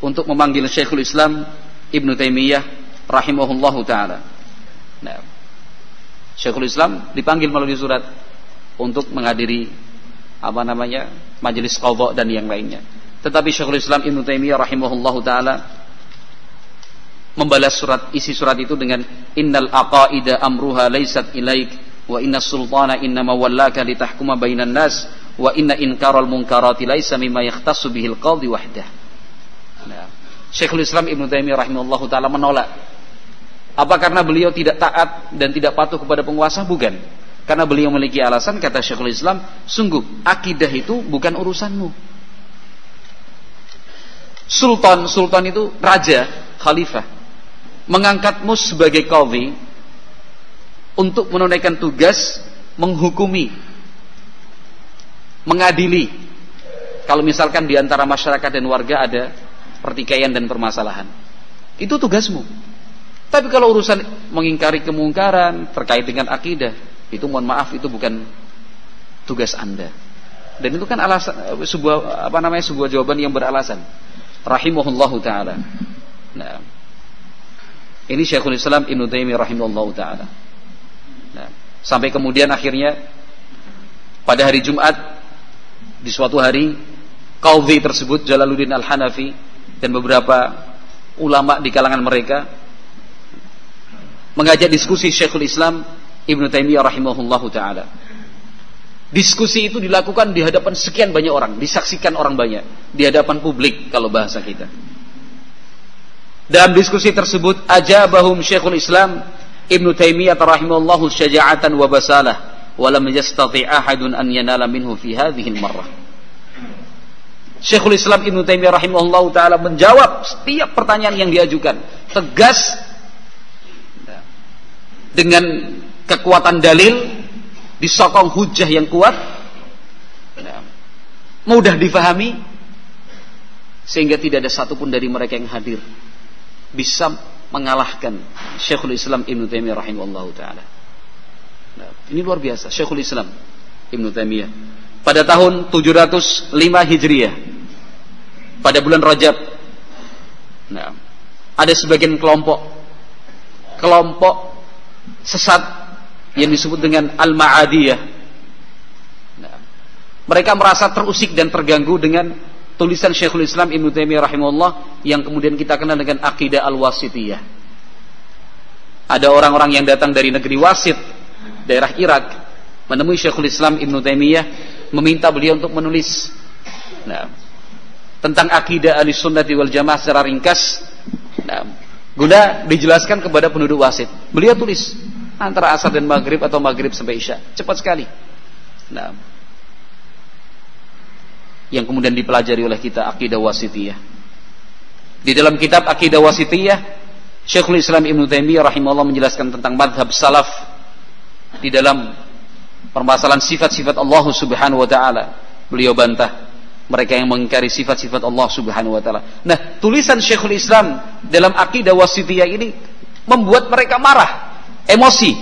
untuk memanggil Syekhul Islam Ibnu Taimiyah rahimahullahu taala. Nah, Syekhul Islam dipanggil melalui surat untuk menghadiri majelis qadha dan yang lainnya. Tetapi Syekhul Islam Ibnu Taimiyah rahimahullahu taala membalas isi surat itu dengan innal aqaida amruha laysat ilaik wa innas sultana innama wallaka litahkuma bainan nas wa inna inkaral munkarati laisa mimma yakhtassu bihil qadhi wahdah. Nah, Syekhul Islam Ibnu Taimiyah rahimahullahu taala menolak. Apa karena beliau tidak taat dan tidak patuh kepada penguasa? Bukan. Karena beliau memiliki alasan, kata Syekhul Islam, sungguh akidah itu bukan urusanmu. Sultan itu raja, khalifah, mengangkatmu sebagai qadhi untuk menunaikan tugas menghukumi, mengadili. Kalau misalkan di antara masyarakat dan warga ada pertikaian dan permasalahan, itu tugasmu. Tapi kalau urusan mengingkari kemungkaran terkait dengan akidah, itu mohon maaf, itu bukan tugas Anda. Dan itu kan alasan sebuah jawaban yang beralasan. Rahimahullahu taala. Nah, ini Syekhul Islam Ibnu Taimiyah rahimahullahu taala. Nah, sampai kemudian akhirnya pada hari Jumat, di suatu hari, qadhi tersebut Jalaluddin Al-Hanafi dan beberapa ulama di kalangan mereka mengajak diskusi Syekhul Islam Ibnu Taimiyah rahimahullahu taala. Diskusi itu dilakukan di hadapan sekian banyak orang, disaksikan orang banyak, di hadapan publik kalau bahasa kita. Dalam diskusi tersebut ajabahum Syekhul Islam Ibnu Taimiyah rahimahullahu syaja'atan wa basalah wa lam yastati' ahadun an yanala minhu fi hadhihi al-marrah. Syekhul Islam Ibnu Taimiyah rahimahullahu taala menjawab setiap pertanyaan yang diajukan, tegas dengan kekuatan dalil, disokong hujah yang kuat, mudah difahami, sehingga tidak ada satupun dari mereka yang hadir bisa mengalahkan Syekhul Islam Ibnu Taimiyah rahimahullahu taala. Ini luar biasa. Syekhul Islam Ibnu Taimiyah pada tahun 705 Hijriah, pada bulan Rajab, ada sebagian kelompok sesat yang disebut dengan Al-Ma'adiyah. Mereka merasa terusik dan terganggu dengan tulisan Syekhul Islam Ibnu Taimiyah rahimahullah yang kemudian kita kenal dengan akidah Al-Wasitiyah. Ada orang-orang yang datang dari negeri Wasit, daerah Irak, menemui Syekhul Islam Ibnu Taimiyah, meminta beliau untuk menulis tentang akidah Ahlussunnati wal Jamaah secara ringkas, guna dijelaskan kepada penduduk Wasit. Beliau tulis antara asar dan maghrib atau maghrib sampai isya, cepat sekali. Yang kemudian dipelajari oleh kita akidah Wasitiyah. Di dalam kitab akidah Wasitiyah, Syekhul Islam Ibnu Taimiyah rahimahullah menjelaskan tentang madhab salaf di dalam permasalahan sifat-sifat Allah Subhanahu wa taala. Beliau bantah mereka yang mengingkari sifat-sifat Allah Subhanahu wa taala. Nah, tulisan Syekhul Islam dalam akidah Wasitiyah ini membuat mereka marah, emosi.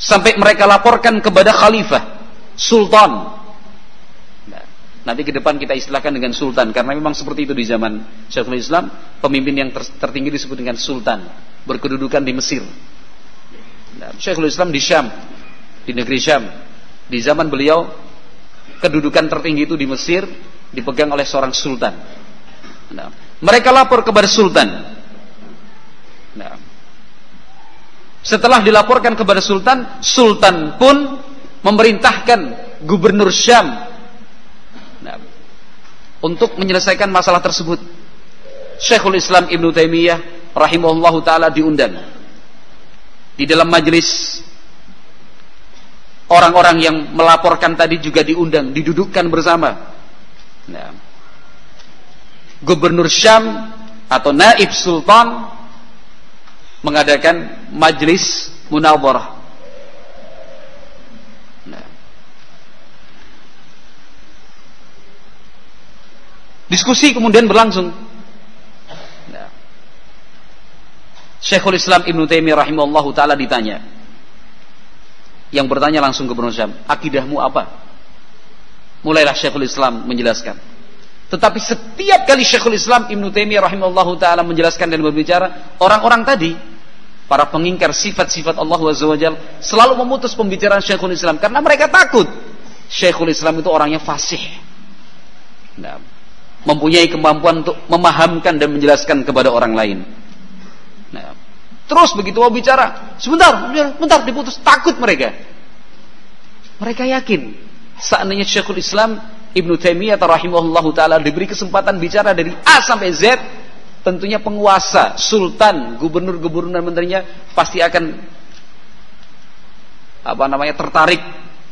Sampai mereka laporkan kepada khalifah, sultan. Nanti ke depan kita istilahkan dengan sultan, karena memang seperti itu di zaman Syekhul Islam, pemimpin yang tertinggi disebut dengan sultan, berkedudukan di Mesir. Syekhul Islam di Syam, di negeri Syam. Di zaman beliau, kedudukan tertinggi itu di Mesir dipegang oleh seorang sultan. Mereka lapor kepada sultan. Setelah dilaporkan kepada sultan, sultan pun memerintahkan gubernur Syam untuk menyelesaikan masalah tersebut. Syekhul Islam Ibnu Taimiyah rahimahullahu taala diundang. Di dalam majelis, orang-orang yang melaporkan tadi juga diundang, didudukkan bersama. Gubernur Syam atau naib sultan mengadakan majelis munadharah. Diskusi kemudian berlangsung. Syekhul Islam Ibnu Taimiyah rahimahullahu taala ditanya. Yang bertanya langsung Gubernur Syam, akidahmu apa? Mulailah Syekhul Islam menjelaskan. Tetapi setiap kali Syekhul Islam Ibnu Taimiyah rahimahullahu taala menjelaskan dan berbicara, orang-orang tadi, para pengingkar sifat-sifat Allah Azza wa Jalla, selalu memutus pembicaraan Syekhul Islam karena mereka takut Syekhul Islam itu orangnya fasih. Nah, mempunyai kemampuan untuk memahamkan dan menjelaskan kepada orang lain. Nah, terus begitu mau bicara, sebentar diputus, takut mereka. Mereka yakin seandainya Syekhul Islam Ibnu Taimiyah rahimahullahu taala diberi kesempatan bicara dari A sampai Z, tentunya penguasa, sultan, gubernur dan menterinya pasti akan tertarik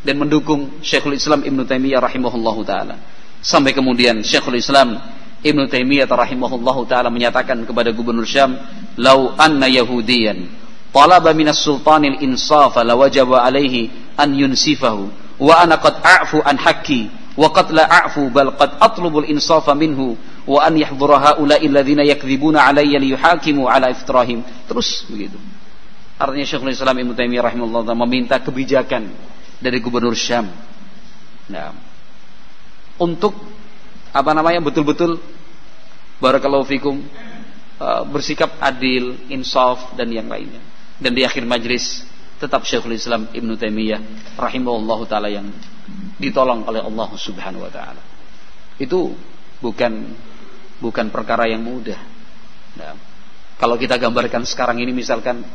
dan mendukung Syekhul Islam Ibnu Taimiyah rahimahullahu taala. Sampai kemudian Syekhul Islam Ibnu Taimiyah rahimahullahu taala menyatakan kepada gubernur Syam, "Lau anna Yahudiyan talaba minas sultanil insafa lawajaba alaihi an yunsifahu wa ana qad a'fu an haqqi wa qad la a'fu bal qad atlubul insafa minhu wa an yahdhura haula'i alladhina yakdzibuna alayya liyuhakimu ala iftirahim." Terus begitu. Artinya Syekhul Islam Ibnu Taimiyah rahimahullah taala meminta kebijakan dari gubernur Syam. Nah, untuk betul-betul barakallahu fikum bersikap adil, insaf dan yang lainnya. Dan di akhir majlis tetap Syekhul Islam Ibnu Taimiyah rahimahullahu taala yang ditolong oleh Allah Subhanahu wa taala. Itu bukan perkara yang mudah. Nah, kalau kita gambarkan sekarang ini misalkan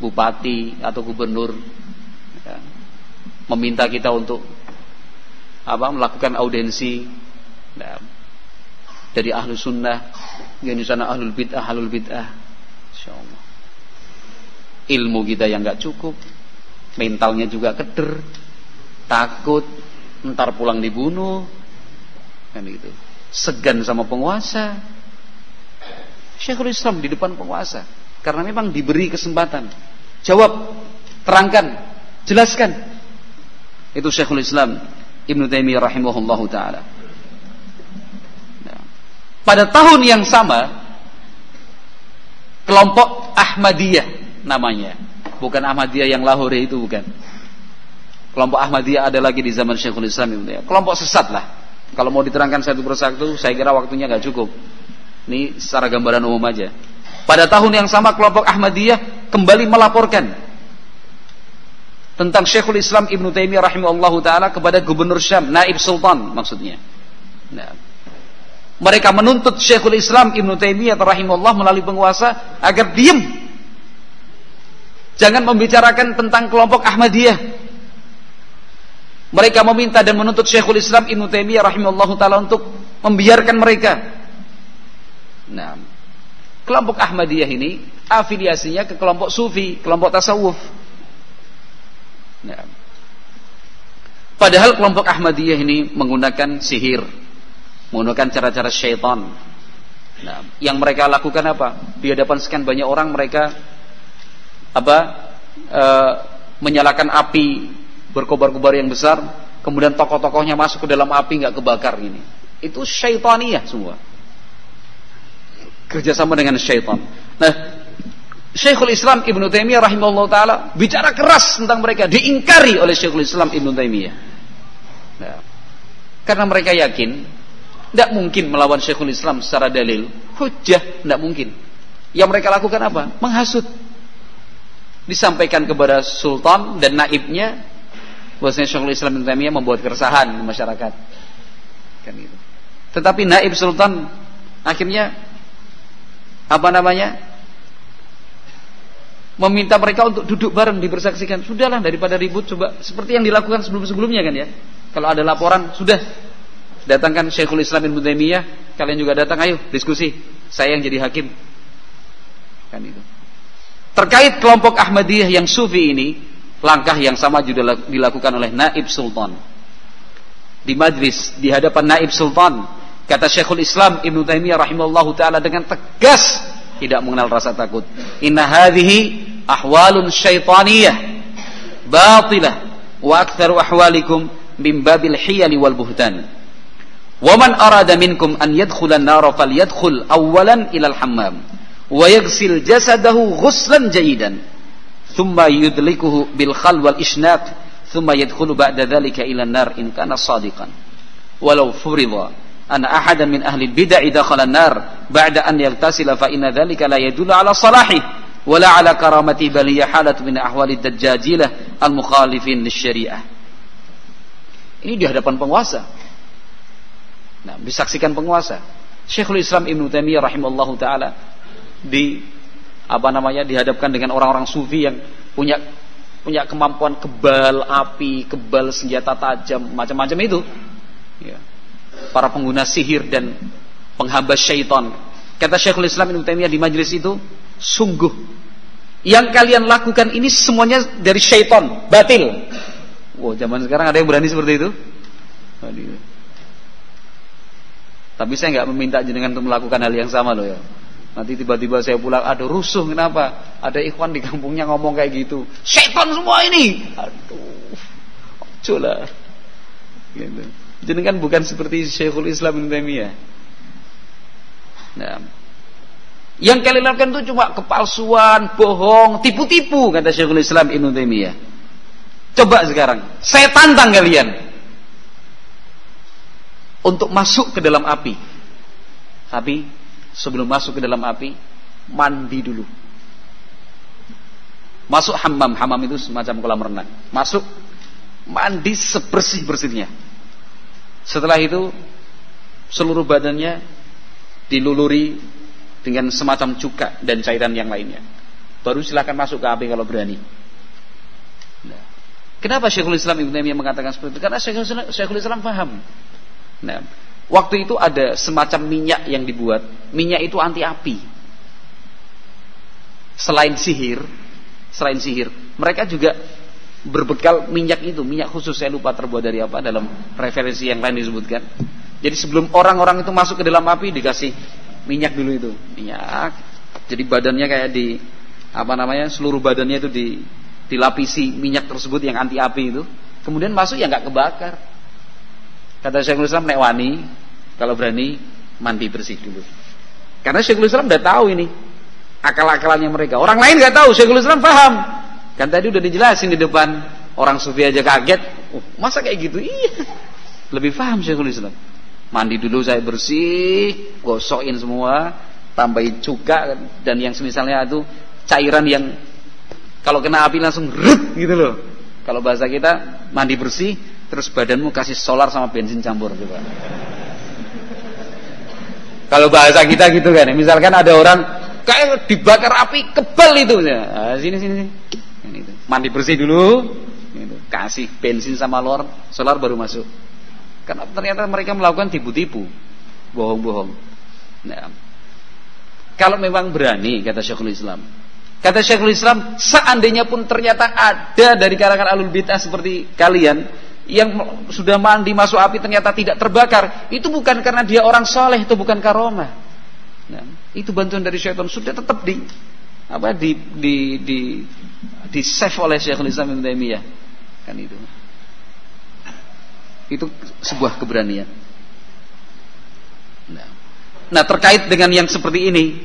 bupati atau gubernur ya, meminta kita untuk melakukan audiensi dari ahlu sunnah, yang di sana ahlul bid'ah, insyaallah. Ilmu kita yang nggak cukup, mentalnya juga keder, takut, ntar pulang dibunuh, kan gitu. Segan sama penguasa. Syekhul Islam di depan penguasa, karena memang diberi kesempatan. Jawab, terangkan, jelaskan. Itu Syekhul Islam Ibnu Taimiyah rahimahullahu taala. Pada tahun yang sama, kelompok Ahmadiyah namanya, bukan Ahmadiyah yang Lahore itu, bukan. Kelompok Ahmadiyah ada lagi di zaman Syekhul Islam Ibnu Taimiyah. Kelompok sesat lah. Kalau mau diterangkan satu persatu, saya kira waktunya nggak cukup. Ini secara gambaran umum aja. Pada tahun yang sama, kelompok Ahmadiyah kembali melaporkan tentang Syekhul Islam Ibnu Taimiyah rahimahullahu taala kepada gubernur Syam, naib sultan maksudnya. Nah, mereka menuntut Syekhul Islam Ibnu Taimiyah rahimahullah melalui penguasa agar diam, jangan membicarakan tentang kelompok Ahmadiyah. Mereka meminta dan menuntut Syekhul Islam Ibnu Taimiyah rahimahullah taala untuk membiarkan mereka. Nah, kelompok Ahmadiyah ini afiliasinya ke kelompok Sufi, kelompok tasawuf. Nah, padahal kelompok Ahmadiyah ini menggunakan sihir, menggunakan cara-cara syaitan. Nah, yang mereka lakukan apa? Di hadapan sekian banyak orang mereka menyalakan api berkobar-kobar yang besar, kemudian tokoh-tokohnya masuk ke dalam api nggak kebakar ini. Itu syaitaniyah semua. Kerjasama dengan syaitan. Nah, Syekhul Islam Ibnu Taimiyah rahimahullah taala bicara keras tentang mereka, diingkari oleh Syekhul Islam Ibnu Taimiyah. Nah, karena mereka yakin tidak mungkin melawan Syekhul Islam secara dalil, hujjah, tidak mungkin. Yang mereka lakukan apa? Menghasut. Disampaikan kepada sultan dan naibnya bahwasanya Syekhul Islam Ibnu Taimiyah membuat keresahan di masyarakat. Kan gitu. Tetapi naib sultan akhirnya meminta mereka untuk duduk bareng dibersaksikan. Sudahlah, daripada ribut, coba seperti yang dilakukan sebelum-sebelumnya kan ya. Kalau ada laporan, sudah datangkan Syekhul Islam Ibnu Taimiyah, kalian juga datang, ayo diskusi. Saya yang jadi hakim. Kan itu. Terkait kelompok Ahmadiyah yang Sufi ini, langkah yang sama juga dilakukan oleh naib sultan. Di majlis di hadapan naib sultan, kata Syekhul Islam Ibnu Taimiyah rahimahullahu taala dengan tegas, tidak mengenal rasa takut, inna hadhihi ahwalun syaitaniyah batilah wa aktsaru ahwalikum min babil hiyali wal buhtan wa man arada minkum an yadkhula an-nar falyadkhul awwalan ila al-hammam wa yaghsil jasadahu ghuslan jayidan thumma yudlikuhu bil khal wal ishnaq thumma yadkhulu ba'da dhalika ila an-nar in kana sadiqan walau furida anna ahadan min ahli bid'ah dakhala an-nar ba'da an yagtasila fa inna dzalika la yadullu ala salahi wala ala karamati bal hiya halat min ahwali ad-dajjajilah al-mukhalifin lisyariah. Ini di hadapan penguasa. Nah, disaksikan penguasa. Syekhul Islam Ibnu Taimiyah rahimallahu taala dihadapkan dengan orang-orang sufi yang punya kemampuan kebal api, kebal senjata tajam, macam-macam itu. Ya. Para pengguna sihir dan penghamba syaitan. Kata Syekhul Islam Ibnu Taimiyah di majelis itu, sungguh yang kalian lakukan ini semuanya dari syaitan, batil. Wow, zaman sekarang ada yang berani seperti itu? Tapi saya nggak meminta jenengan untuk melakukan hal yang sama loh ya. Nanti tiba-tiba saya pulang, ada rusuh, kenapa? Ada ikhwan di kampungnya ngomong kayak gitu. Syaitan semua ini. Aduh, coba. Gitu. Jenengan bukan seperti Syekhul Islam Ibnu Taimiyah. Nah, yang kalian lakukan itu cuma kepalsuan, bohong, tipu-tipu, kata Syekhul Islam Ibnu Taimiyah. Coba sekarang, saya tantang kalian untuk masuk ke dalam api. Tapi sebelum masuk ke dalam api, mandi dulu. Masuk hammam. Hammam itu semacam kolam renang. Masuk, mandi sebersih-bersihnya. Setelah itu seluruh badannya diluluri dengan semacam cuka dan cairan yang lainnya. Baru silakan masuk ke api kalau berani. Nah, kenapa Syekhul Islam Ibnu Taimiyah mengatakan seperti itu? Karena Syekhul Islam paham. Nah, waktu itu ada semacam minyak yang dibuat. Minyak itu anti api. Selain sihir, mereka juga berbekal minyak itu, minyak khusus, saya lupa terbuat dari apa, dalam referensi yang lain disebutkan. Jadi sebelum orang-orang itu masuk ke dalam api, dikasih minyak dulu itu, minyak. Jadi badannya kayak seluruh badannya itu dilapisi minyak tersebut yang anti api itu. Kemudian masuk ya nggak kebakar. Kata Syekhul Islam, nek wani, kalau berani mandi bersih dulu. Karena Syekhul Islam udah tahu ini akal-akalannya mereka. Orang lain nggak tahu, Syekhul Islam paham. Kan tadi udah dijelasin di depan, orang sufi aja kaget. Oh, masa kayak gitu? Iya. Lebih paham Syekhul Islam. Mandi dulu saya bersih, gosokin semua, tambahin cuka dan yang semisalnya itu cairan yang kalau kena api langsung rut gitu loh. Kalau bahasa kita mandi bersih, terus badanmu kasih solar sama bensin campur coba. Kalau bahasa kita gitu kan, misalkan ada orang kayak dibakar api kebal itu, nah, sini. Itu. Mandi bersih dulu, gitu. Kasih bensin sama solar baru masuk. Karena ternyata mereka melakukan tipu-tipu, bohong-bohong. Nah, kalau memang berani, kata Syekhul Islam, seandainya pun ternyata ada dari kalangan ahlul bid'ah seperti kalian yang sudah mandi masuk api ternyata tidak terbakar, itu bukan karena dia orang soleh, itu bukan karomah. Nah, itu bantuan dari syaitan, sudah tetap di save oleh Syekhul Islam Ibnu Taimiyah. Kan itu. Itu sebuah keberanian. Nah, terkait dengan yang seperti ini,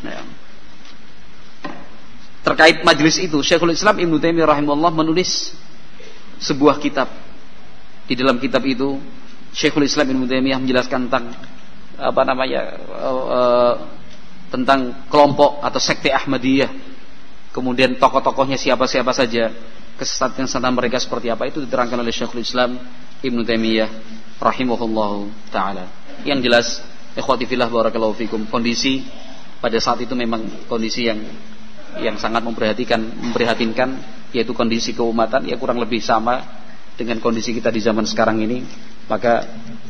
nah, terkait majelis itu, Syekhul Islam Ibnu Taimiyah rahimahullah menulis sebuah kitab. Di dalam kitab itu Syekhul Islam Ibnu Taimiyah menjelaskan tentang tentang kelompok atau sekte Ahmadiyah. Kemudian tokoh-tokohnya siapa-siapa saja, kesesatan mereka seperti apa, itu diterangkan oleh Syekhul Islam Ibnu Taimiyah rahimahullahu taala. Yang jelas, ikhwati fillah barakallahu fikum, kondisi pada saat itu memang kondisi yang sangat memprihatinkan, yaitu kondisi keumatan ya kurang lebih sama dengan kondisi kita di zaman sekarang ini. Maka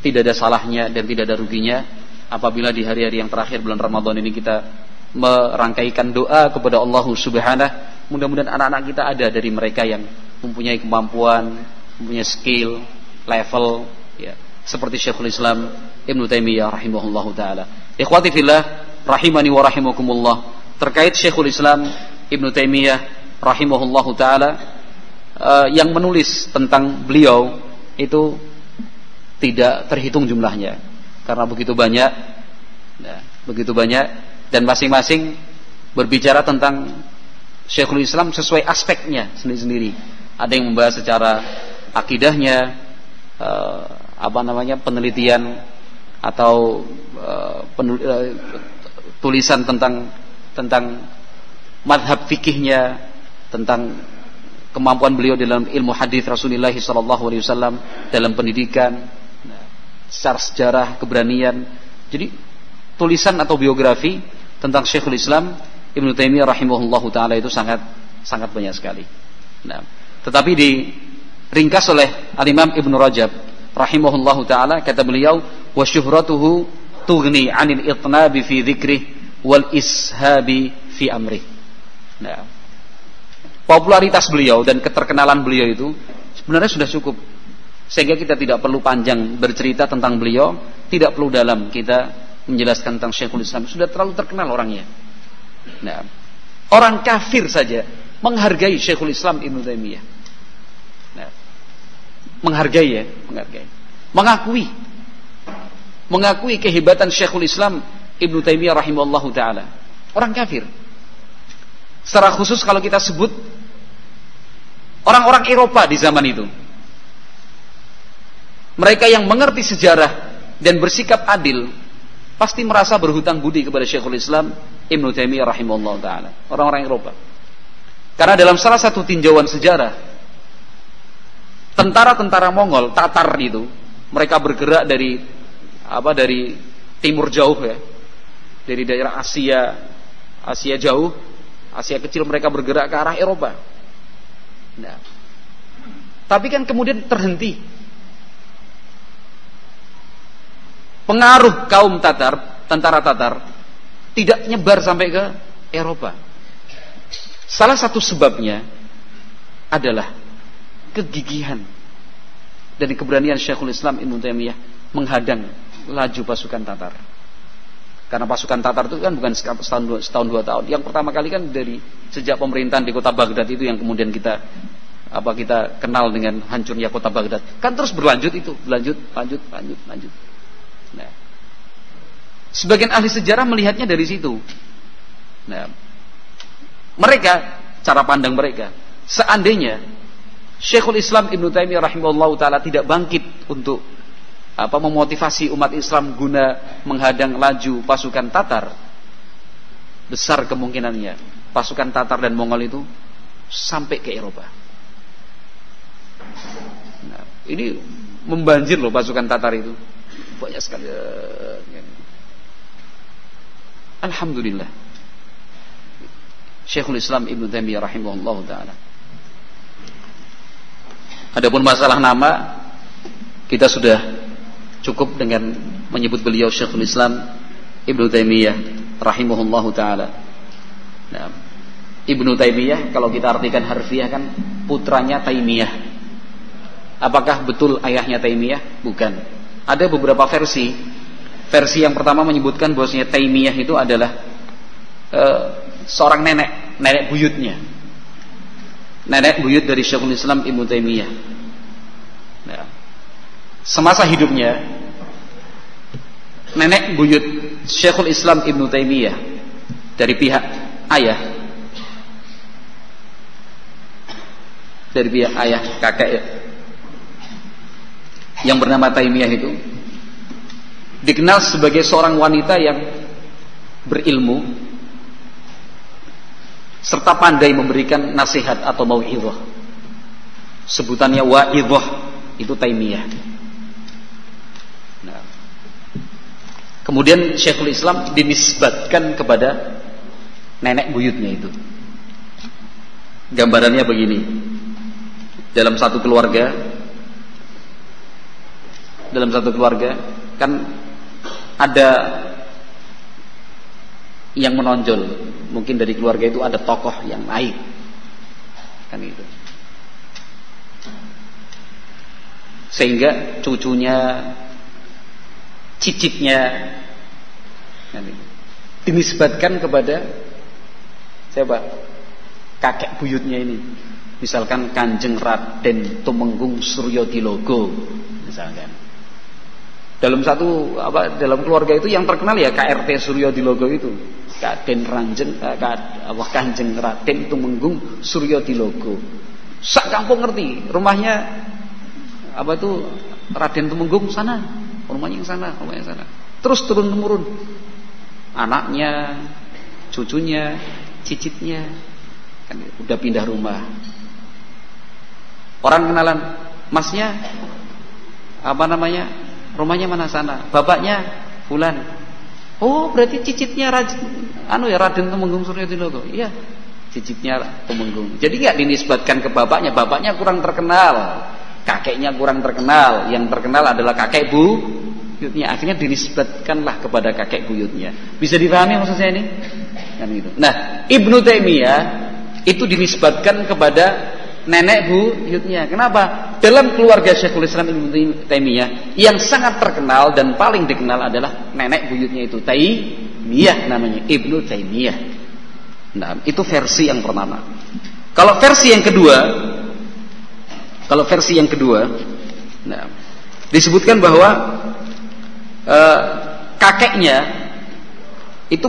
tidak ada salahnya dan tidak ada ruginya apabila di hari-hari yang terakhir bulan Ramadan ini kita merangkaikan doa kepada Allah Subhanahu. Mudah-mudahan anak-anak kita ada dari mereka yang mempunyai kemampuan, mempunyai skill, level ya, seperti Syekhul Islam Ibnu Taimiyah rahimahullahu taala. Ikhwati fillah rahimani wa rahimakumullah, terkait Syekhul Islam Ibnu Taimiyah rahimahullahu taala yang menulis tentang beliau itu tidak terhitung jumlahnya karena begitu banyak dan masing-masing berbicara tentang Syekhul Islam sesuai aspeknya sendiri-sendiri. Ada yang membahas secara akidahnya, penelitian atau tulisan tentang madhab fikihnya, tentang kemampuan beliau dalam ilmu hadis Rasulullah SAW, dalam pendidikan, secara sejarah, keberanian. Jadi tulisan atau biografi tentang Syekhul Islam Ibnu Taimiyah rahimahullahu taala itu sangat banyak sekali. Nah, tetapi diringkas oleh Al-Imam Ibnu Rajab rahimahullahu taala, kata beliau, wa syuhratuhu tughni 'anil itnabi fi dzikrih wal ishabi fi amrih. Nah, popularitas beliau dan keterkenalan beliau itu sebenarnya sudah cukup, sehingga kita tidak perlu panjang bercerita tentang beliau, tidak perlu dalam kita menjelaskan tentang Syekhul Islam, sudah terlalu terkenal orangnya. Nah, orang kafir saja menghargai Syekhul Islam Ibnu Taimiyah. Nah, menghargai, mengakui kehebatan Syekhul Islam Ibnu Taimiyah rahimahullahu taala. Orang kafir. Secara khusus kalau kita sebut orang-orang Eropa di zaman itu, mereka yang mengerti sejarah dan bersikap adil pasti merasa berhutang budi kepada Syekhul Islam Ibnu Taimiyah rahimahullahu taala. Orang-orang Eropa. Karena dalam salah satu tinjauan sejarah, tentara-tentara Mongol, Tatar itu, mereka bergerak dari timur jauh ya, dari daerah Asia jauh, Asia kecil, mereka bergerak ke arah Eropa. Nah, tapi kan kemudian terhenti. Pengaruh kaum Tatar, tentara Tatar, tidak nyebar sampai ke Eropa. Salah satu sebabnya adalah kegigihan dan keberanian Syekhul Islam Ibnu Taimiyah menghadang laju pasukan Tatar. Karena pasukan Tatar itu kan bukan setahun 2 tahun. Yang pertama kali kan dari sejak pemerintahan di kota Baghdad itu, yang kemudian kita kenal dengan hancurnya kota Baghdad. Kan terus berlanjut itu, lanjut. Nah, sebagian ahli sejarah melihatnya dari situ. Nah, cara pandang mereka, seandainya Syekhul Islam Ibnu Taimiyah rahimahullahu taala tidak bangkit untuk memotivasi umat Islam guna menghadang laju pasukan Tatar, besar kemungkinannya pasukan Tatar dan Mongol itu sampai ke Eropa. Nah, ini membanjir loh pasukan Tatar itu, banyak sekali. Alhamdulillah, Syekhul Islam Ibnu Taimiyah rahimahullahu taala. Adapun masalah nama, kita sudah cukup dengan menyebut beliau Syekhul Islam Ibnu Taimiyah rahimahullahu taala. Nah, Ibnu Taimiyah kalau kita artikan harfiah kan putranya Taimiyah. Apakah betul ayahnya Taimiyah? Bukan. Ada beberapa versi. Versi yang pertama menyebutkan bahwasanya Taimiyah itu adalah seorang nenek buyutnya, nenek buyut dari Syekhul Islam Ibnu Taimiyah. Nah, semasa hidupnya nenek buyut Syekhul Islam Ibnu Taimiyah dari pihak ayah, kakek ya, yang bernama Taimiyah itu dikenal sebagai seorang wanita yang berilmu serta pandai memberikan nasihat atau mau'izah. Sebutannya wa'izah itu Taimiyah. Nah, kemudian Syekhul Islam dinisbatkan kepada nenek buyutnya itu. Gambarannya begini. Dalam satu keluarga kan ada yang menonjol, mungkin dari keluarga itu ada tokoh yang naik, kan itu, sehingga cucunya, cicitnya, kan itu, dinisbatkan kepada siapa? Kakek buyutnya ini, misalkan Kanjeng Raden Tumenggung Suryodilogo, misalkan. Dalam dalam keluarga itu yang terkenal ya KRT Suryodilogo itu, Kanjeng Raden Tumenggung Suryodilogo. Sak kampung ngerti, rumahnya Raden Temenggung sana, rumahnya yang sana, rumahnya yang sana. Terus turun temurun, anaknya, cucunya, cicitnya, kan udah pindah rumah. Orang kenalan, masnya apa namanya, rumahnya mana sana, bapaknya fulan. Oh berarti cicitnya Raden Temenggung Suryodinoko. Iya, cicitnya Temenggung. Jadi nggak dinisbatkan ke bapaknya. Bapaknya kurang terkenal, kakeknya kurang terkenal. Yang terkenal adalah kakek buyutnya. Akhirnya dinisbatkanlah kepada kakek buyutnya. Bisa dipahami maksud saya ini? Kan gitu. Nah, Ibnu Taimiyah itu dinisbatkan kepada nenek buyutnya. Kenapa? Dalam keluarga Syekhul Islam Ibnu Taimiyah yang sangat terkenal dan paling dikenal adalah nenek buyutnya itu Taimiyah, namanya Ibnu Taimiyah. Nah, itu versi yang pertama. Kalau versi yang kedua, nah, disebutkan bahwa kakeknya itu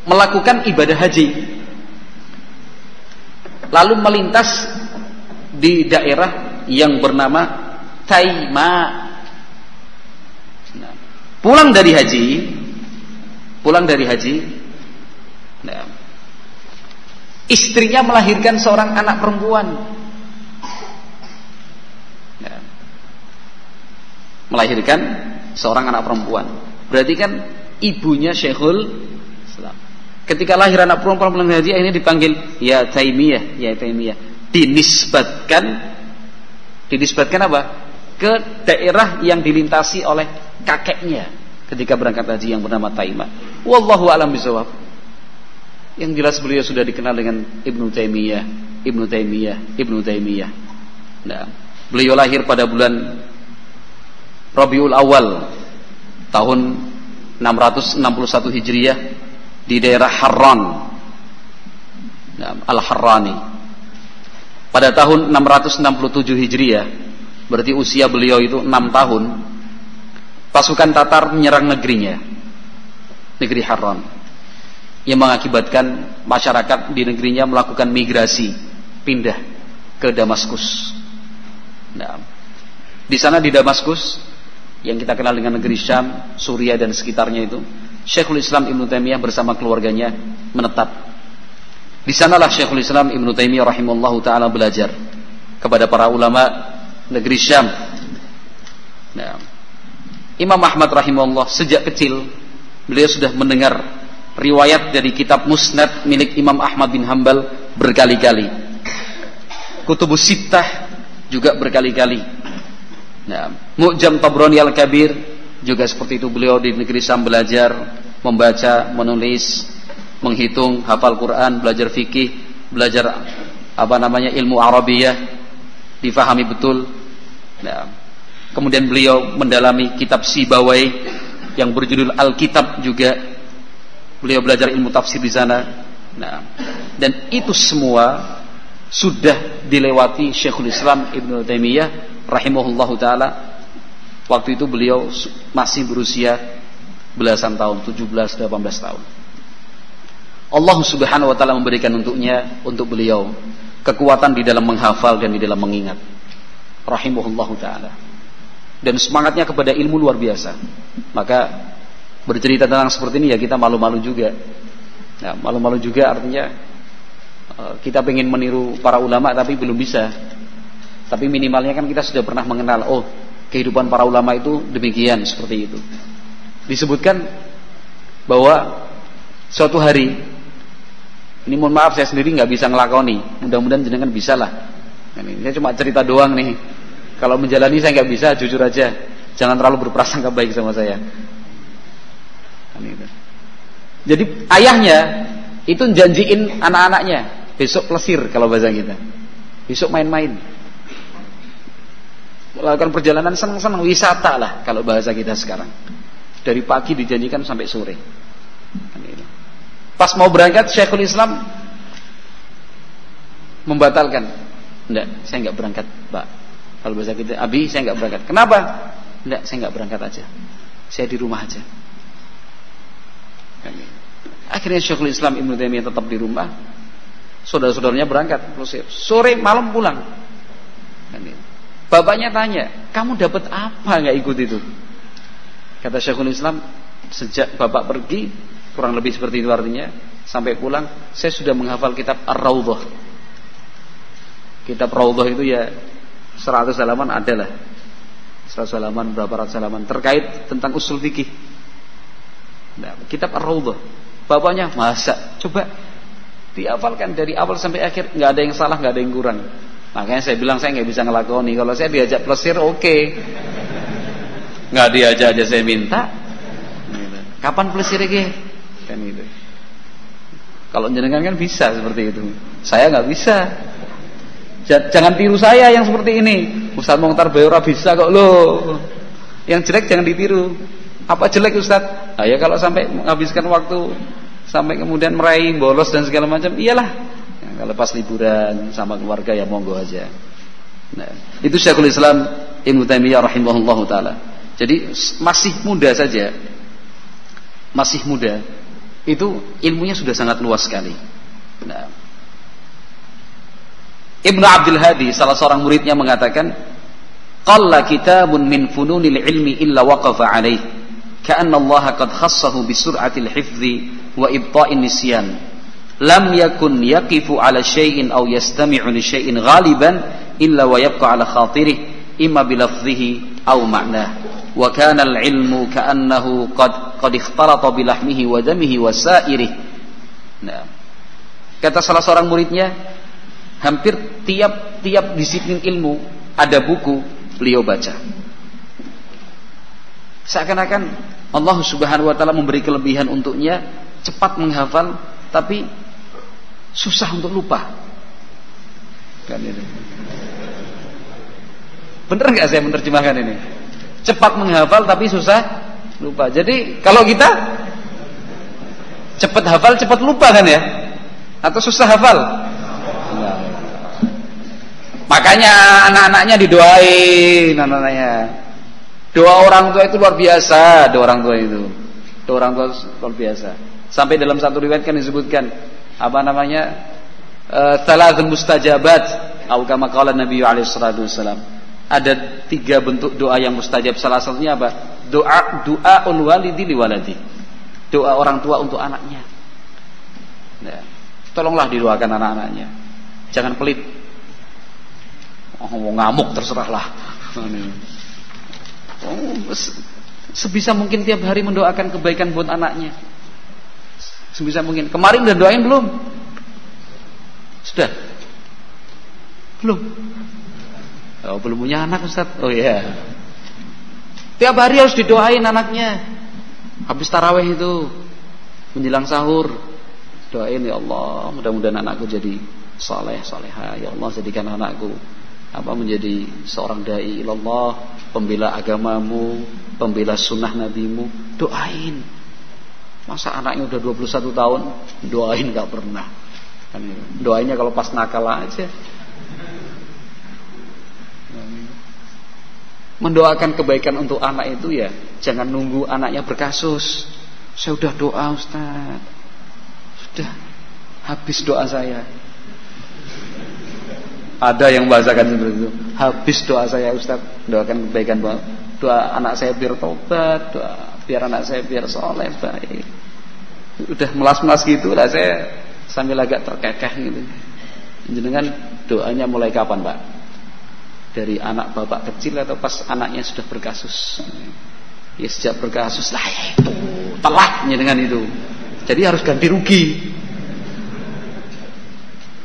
melakukan ibadah haji, lalu melintas di daerah yang bernama Taima. Nah, pulang dari haji, nah, istrinya melahirkan seorang anak perempuan. Nah, melahirkan seorang anak perempuan. Berarti kan ibunya Syekhul Islam. Ketika lahir anak perempuan pulang haji, akhirnya dipanggil ya Taimiyah, ya Taimiyah. Dinisbatkan apa? Ke daerah yang dilintasi oleh kakeknya ketika berangkat haji yang bernama Taimah. Wallahu a'lam bishawab. Yang jelas beliau sudah dikenal dengan Ibnu Taimiyah. Nah, beliau lahir pada bulan Rabiul Awal tahun 661 Hijriah di daerah Harran, Al-Harrani. Pada tahun 667 Hijriah, berarti usia beliau itu 6 tahun, pasukan Tatar menyerang negeri Harran, yang mengakibatkan masyarakat di negerinya melakukan migrasi, pindah ke Damaskus. Nah, di sana di Damaskus, yang kita kenal dengan negeri Syam, Suriah dan sekitarnya itu, Syekhul Islam Ibnu Taimiyah bersama keluarganya menetap. Di sanalah Syekhul Islam Ibnu Taimiyah rahimahullahu taala belajar kepada para ulama negeri Syam. Nah, Imam Ahmad rahimahullah sejak kecil beliau sudah mendengar riwayat dari kitab Musnad milik Imam Ahmad bin Hanbal berkali-kali. Kutubus Sittah juga berkali-kali. Nah, Mu'jam Tabrani Al-Kabir juga seperti itu, beliau di negeri Syam belajar membaca, menulis, menghitung, hafal Quran, belajar fikih, belajar ilmu Arabiyah, difahami betul. Nah, kemudian beliau mendalami kitab Sibawai yang berjudul Al-Kitab juga. Beliau belajar ilmu tafsir di sana. Nah, dan itu semua sudah dilewati Syekhul Islam Ibnu Taimiyah rahimahullahu taala. Waktu itu beliau masih berusia belasan tahun, 17-18 tahun. Allah Subhanahu wa taala memberikan untuk beliau kekuatan di dalam menghafal dan di dalam mengingat. Rahimahullahu taala. Dan semangatnya kepada ilmu luar biasa. Maka bercerita tentang seperti ini ya kita malu-malu juga. Nah, malu-malu juga artinya kita pengen meniru para ulama tapi belum bisa. Tapi minimalnya kan kita sudah pernah mengenal, oh kehidupan para ulama itu demikian, seperti itu. Disebutkan bahwa suatu hari, ini mohon maaf saya sendiri nggak bisa ngelakoni, mudah-mudahan jenengan bisa lah. Ini saya cuma cerita doang nih. Kalau menjalani saya nggak bisa, jujur aja. Jangan terlalu berprasangka baik sama saya. Jadi ayahnya itu janjiin anak-anaknya besok plesir kalau bahasa kita, besok main-main, melakukan perjalanan senang-senang, wisata lah kalau bahasa kita sekarang. Dari pagi dijanjikan sampai sore. Pas mau berangkat Syekhul Islam membatalkan. Enggak, saya enggak berangkat, Pak. Kalau bahasa kita, Abi saya enggak berangkat. Kenapa? Enggak, saya enggak berangkat aja. Saya di rumah aja. Akhirnya Syekhul Islam Ibnu Taimiyah tetap di rumah. Saudara-saudaranya berangkat, sore malam pulang. Bapaknya tanya, kamu dapat apa nggak ikut itu? Kata Syekhul Islam, sejak bapak pergi, kurang lebih seperti itu artinya, sampai pulang, saya sudah menghafal kitab Ar-Raudhah. Kitab Raudhah itu ya 100 halaman adalah. 100 halaman, berapa ratus halaman terkait tentang usul fikih. Nah, kitab Ar-Raudhah. Bapaknya, masa? Coba dihafalkan dari awal sampai akhir, nggak ada yang salah, nggak ada yang kurang. Makanya saya bilang saya nggak bisa ngelakoni. Kalau saya diajak plesir oke. Nggak diajak aja saya minta. Kapan plesir lagi? Kan gitu. Kalau jenengan kan bisa seperti itu. Saya nggak bisa. Jangan tiru saya yang seperti ini. Ustaz Mokhtar Bayora bisa kok loh. Yang jelek jangan ditiru. Apa jelek Ustaz? Nah, ya kalau sampai menghabiskan waktu sampai kemudian meraih, bolos dan segala macam, iyalah. Kalau pas liburan sama keluarga ya monggo aja. Nah, itu Syekhul Islam Ibnu Taimiyah rahimahullahu taala. Jadi masih muda saja. Masih muda. Itu ilmunya sudah sangat luas sekali. Nah, Ibnu Abdul Hadi salah seorang muridnya mengatakan, "Qalla kitabun min fununil ilmi illa waqafa alaih, ka'anna Allah qad khassahu bi sur'atil hifdzi wa ibta'in nisyan." Lam yakun yaqifu ala syai'in aw yastami'u li syai'in ghaliban illa wa yabqa ala khatirih imma bi lafdhihi aw ma'nah wa kana al-ilmu ka'annahu qad ikhtalata bi lahmihi wa damihi wa sa'irih. Nah, kata salah seorang muridnya, hampir tiap disiplin ilmu ada buku beliau baca. Seakan-akan Allah Subhanahu wa taala memberi kelebihan untuknya, cepat menghafal tapi susah untuk lupa. Kan ini. Bener nggak saya menerjemahkan ini? Cepat menghafal tapi susah lupa. Jadi kalau kita cepat hafal cepat lupa kan ya? Atau susah hafal? Nah. Makanya anak-anaknya didoain, anak-anaknya. Doa orang tua itu luar biasa, doa orang tua itu. Doa orang tua luar biasa. Sampai dalam satu riwayat kan disebutkan apa namanya, thalathun mustajabat atau kama qala Nabi alaihi salatu wasallam. Ada 3 bentuk doa yang mustajab. Salah satunya apa? Doaul walidi li waladi. Doa orang tua untuk anaknya. Nah, tolonglah didoakan anak-anaknya. Jangan pelit. Mau ngamuk terserahlah. Sebisa mungkin tiap hari mendoakan kebaikan buat anaknya. Sebisa mungkin. Kemarin udah doain belum? Sudah? Belum? Oh, belum punya anak Ustaz? Oh iya. Tiap hari harus didoain anaknya. Habis tarawih itu, menjelang sahur, doain, ya Allah, mudah-mudahan anakku jadi saleh, saleha. Ya Allah, jadikan anakku menjadi seorang dai ilallah, pembela agamamu, pembela sunnah nabimu. Doain. Masa anaknya udah 21 tahun doain gak pernah. Kan doainnya kalau pas nakal aja. Mendoakan kebaikan untuk anak itu ya jangan nunggu anaknya berkasus. Saya udah doa Ustaz, sudah habis doa saya. Ada yang bahasakan seperti itu. Habis doa saya Ustaz, doakan kebaikan, doa anak saya biar tobat, doa biar anak saya biar soleh baik. Udah melas-melas gitu lah, saya sambil agak terkekeh gitu. Jenengan doanya mulai kapan Pak? Dari anak bapak kecil atau pas anaknya sudah berkasus? Ya sejak berkasus lah ya itu telat jenengan itu. Jadi harus ganti rugi.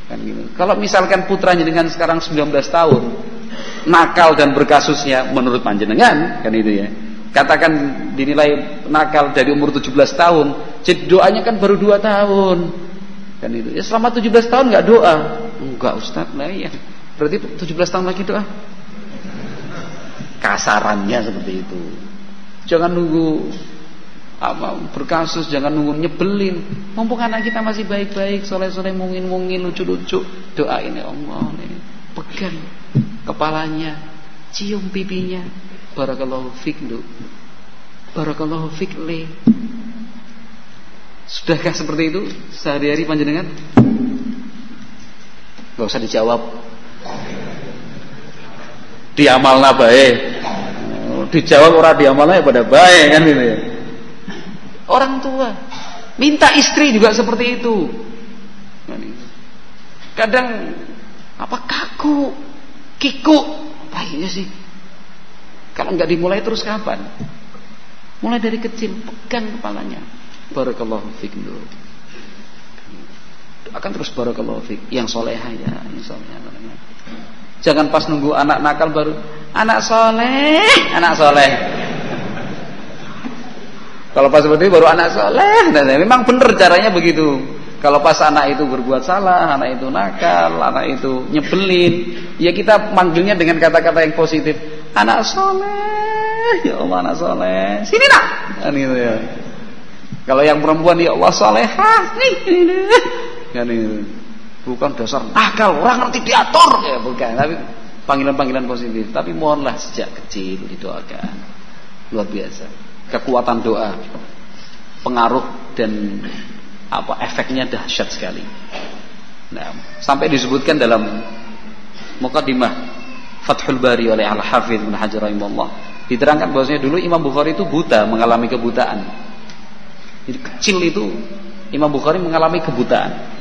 Kan gitu. Kalau misalkan putranya dengan sekarang 19 tahun nakal dan berkasusnya menurut panjenengan kan itu ya, katakan dinilai nakal dari umur 17 tahun, jadi doanya kan baru 2 tahun kan itu ya. Selama 17 tahun nggak doa? Enggak Ustaz. Nah iya, berarti 17 tahun lagi doa. Kasarannya seperti itu. Jangan nunggu berkasus, jangan nunggu nyebelin. Mumpung anak kita masih baik-baik, soleh-soleh, mungin-mungin, lucu-lucu, doain ya Allah nih. Pegang kepalanya, cium pipinya. Barakallahu fik lu, barakallahu fik le. Sudahkah seperti itu sehari-hari panjenengan? Gak usah dijawab. diamalna bae. Dijawab ora diamalna ya pada bae kan gitu ya. Orang tua minta istri juga seperti itu. Kadang kaku, kikuk, apa iya sih? Kalau nggak dimulai terus kapan? Mulai dari kecil, pegang kepalanya. Barakallahu fiik dulu. Akan terus barakallahu fiik. Yang solehah ya, yang solehah. Jangan pas nunggu anak nakal baru anak soleh. Kalau pas seperti itu baru anak soleh. Nah, memang benar caranya begitu. Kalau pas anak itu berbuat salah, anak itu nakal, anak itu nyebelin, ya kita manggilnya dengan kata-kata yang positif. Anak soleh, ya Allah anak soleh. Sini nak. Kan gitu ya. Kalau yang perempuan ya Allah solehah. Nih. Kan itu. Bukan dasar nakal, orang ngerti diatur ya, bukan. Tapi panggilan-panggilan positif. Tapi mohonlah sejak kecil didoakan. Luar biasa. Kekuatan doa, pengaruh dan efeknya dahsyat sekali. Nah, sampai disebutkan dalam Muqaddimah Fathul Bari oleh Al-Hafidz Ibnu Hajar rahimahullah, diterangkan bahwasanya dulu Imam Bukhari itu buta, mengalami kebutaan. Jadi kecil itu Imam Bukhari mengalami kebutaan.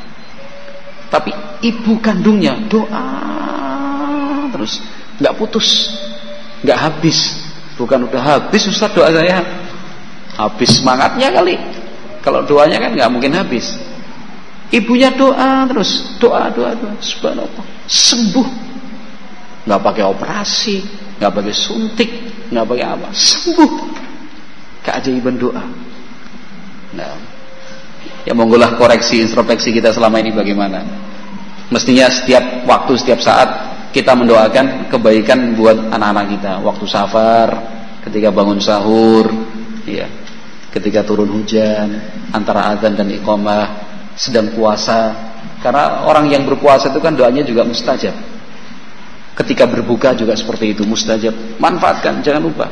Tapi ibu kandungnya doa terus, nggak putus, nggak habis. Bukan udah habis Ustaz doa saya, habis semangatnya kali. Kalau doanya kan nggak mungkin habis. Ibunya doa terus, doa, subhanallah, sembuh. Nggak pakai operasi, nggak pakai suntik, nggak pakai apa, sembuh. Keajaiban doa. Nah, ya monggolah koreksi introspeksi kita selama ini bagaimana. Mestinya setiap waktu, setiap saat kita mendoakan kebaikan buat anak-anak kita. Waktu safar, ketika bangun sahur, ya, ketika turun hujan, antara azan dan iqamah, sedang puasa. Karena orang yang berpuasa itu kan doanya juga mustajab. Ketika berbuka juga seperti itu, mustajab. Manfaatkan, jangan lupa.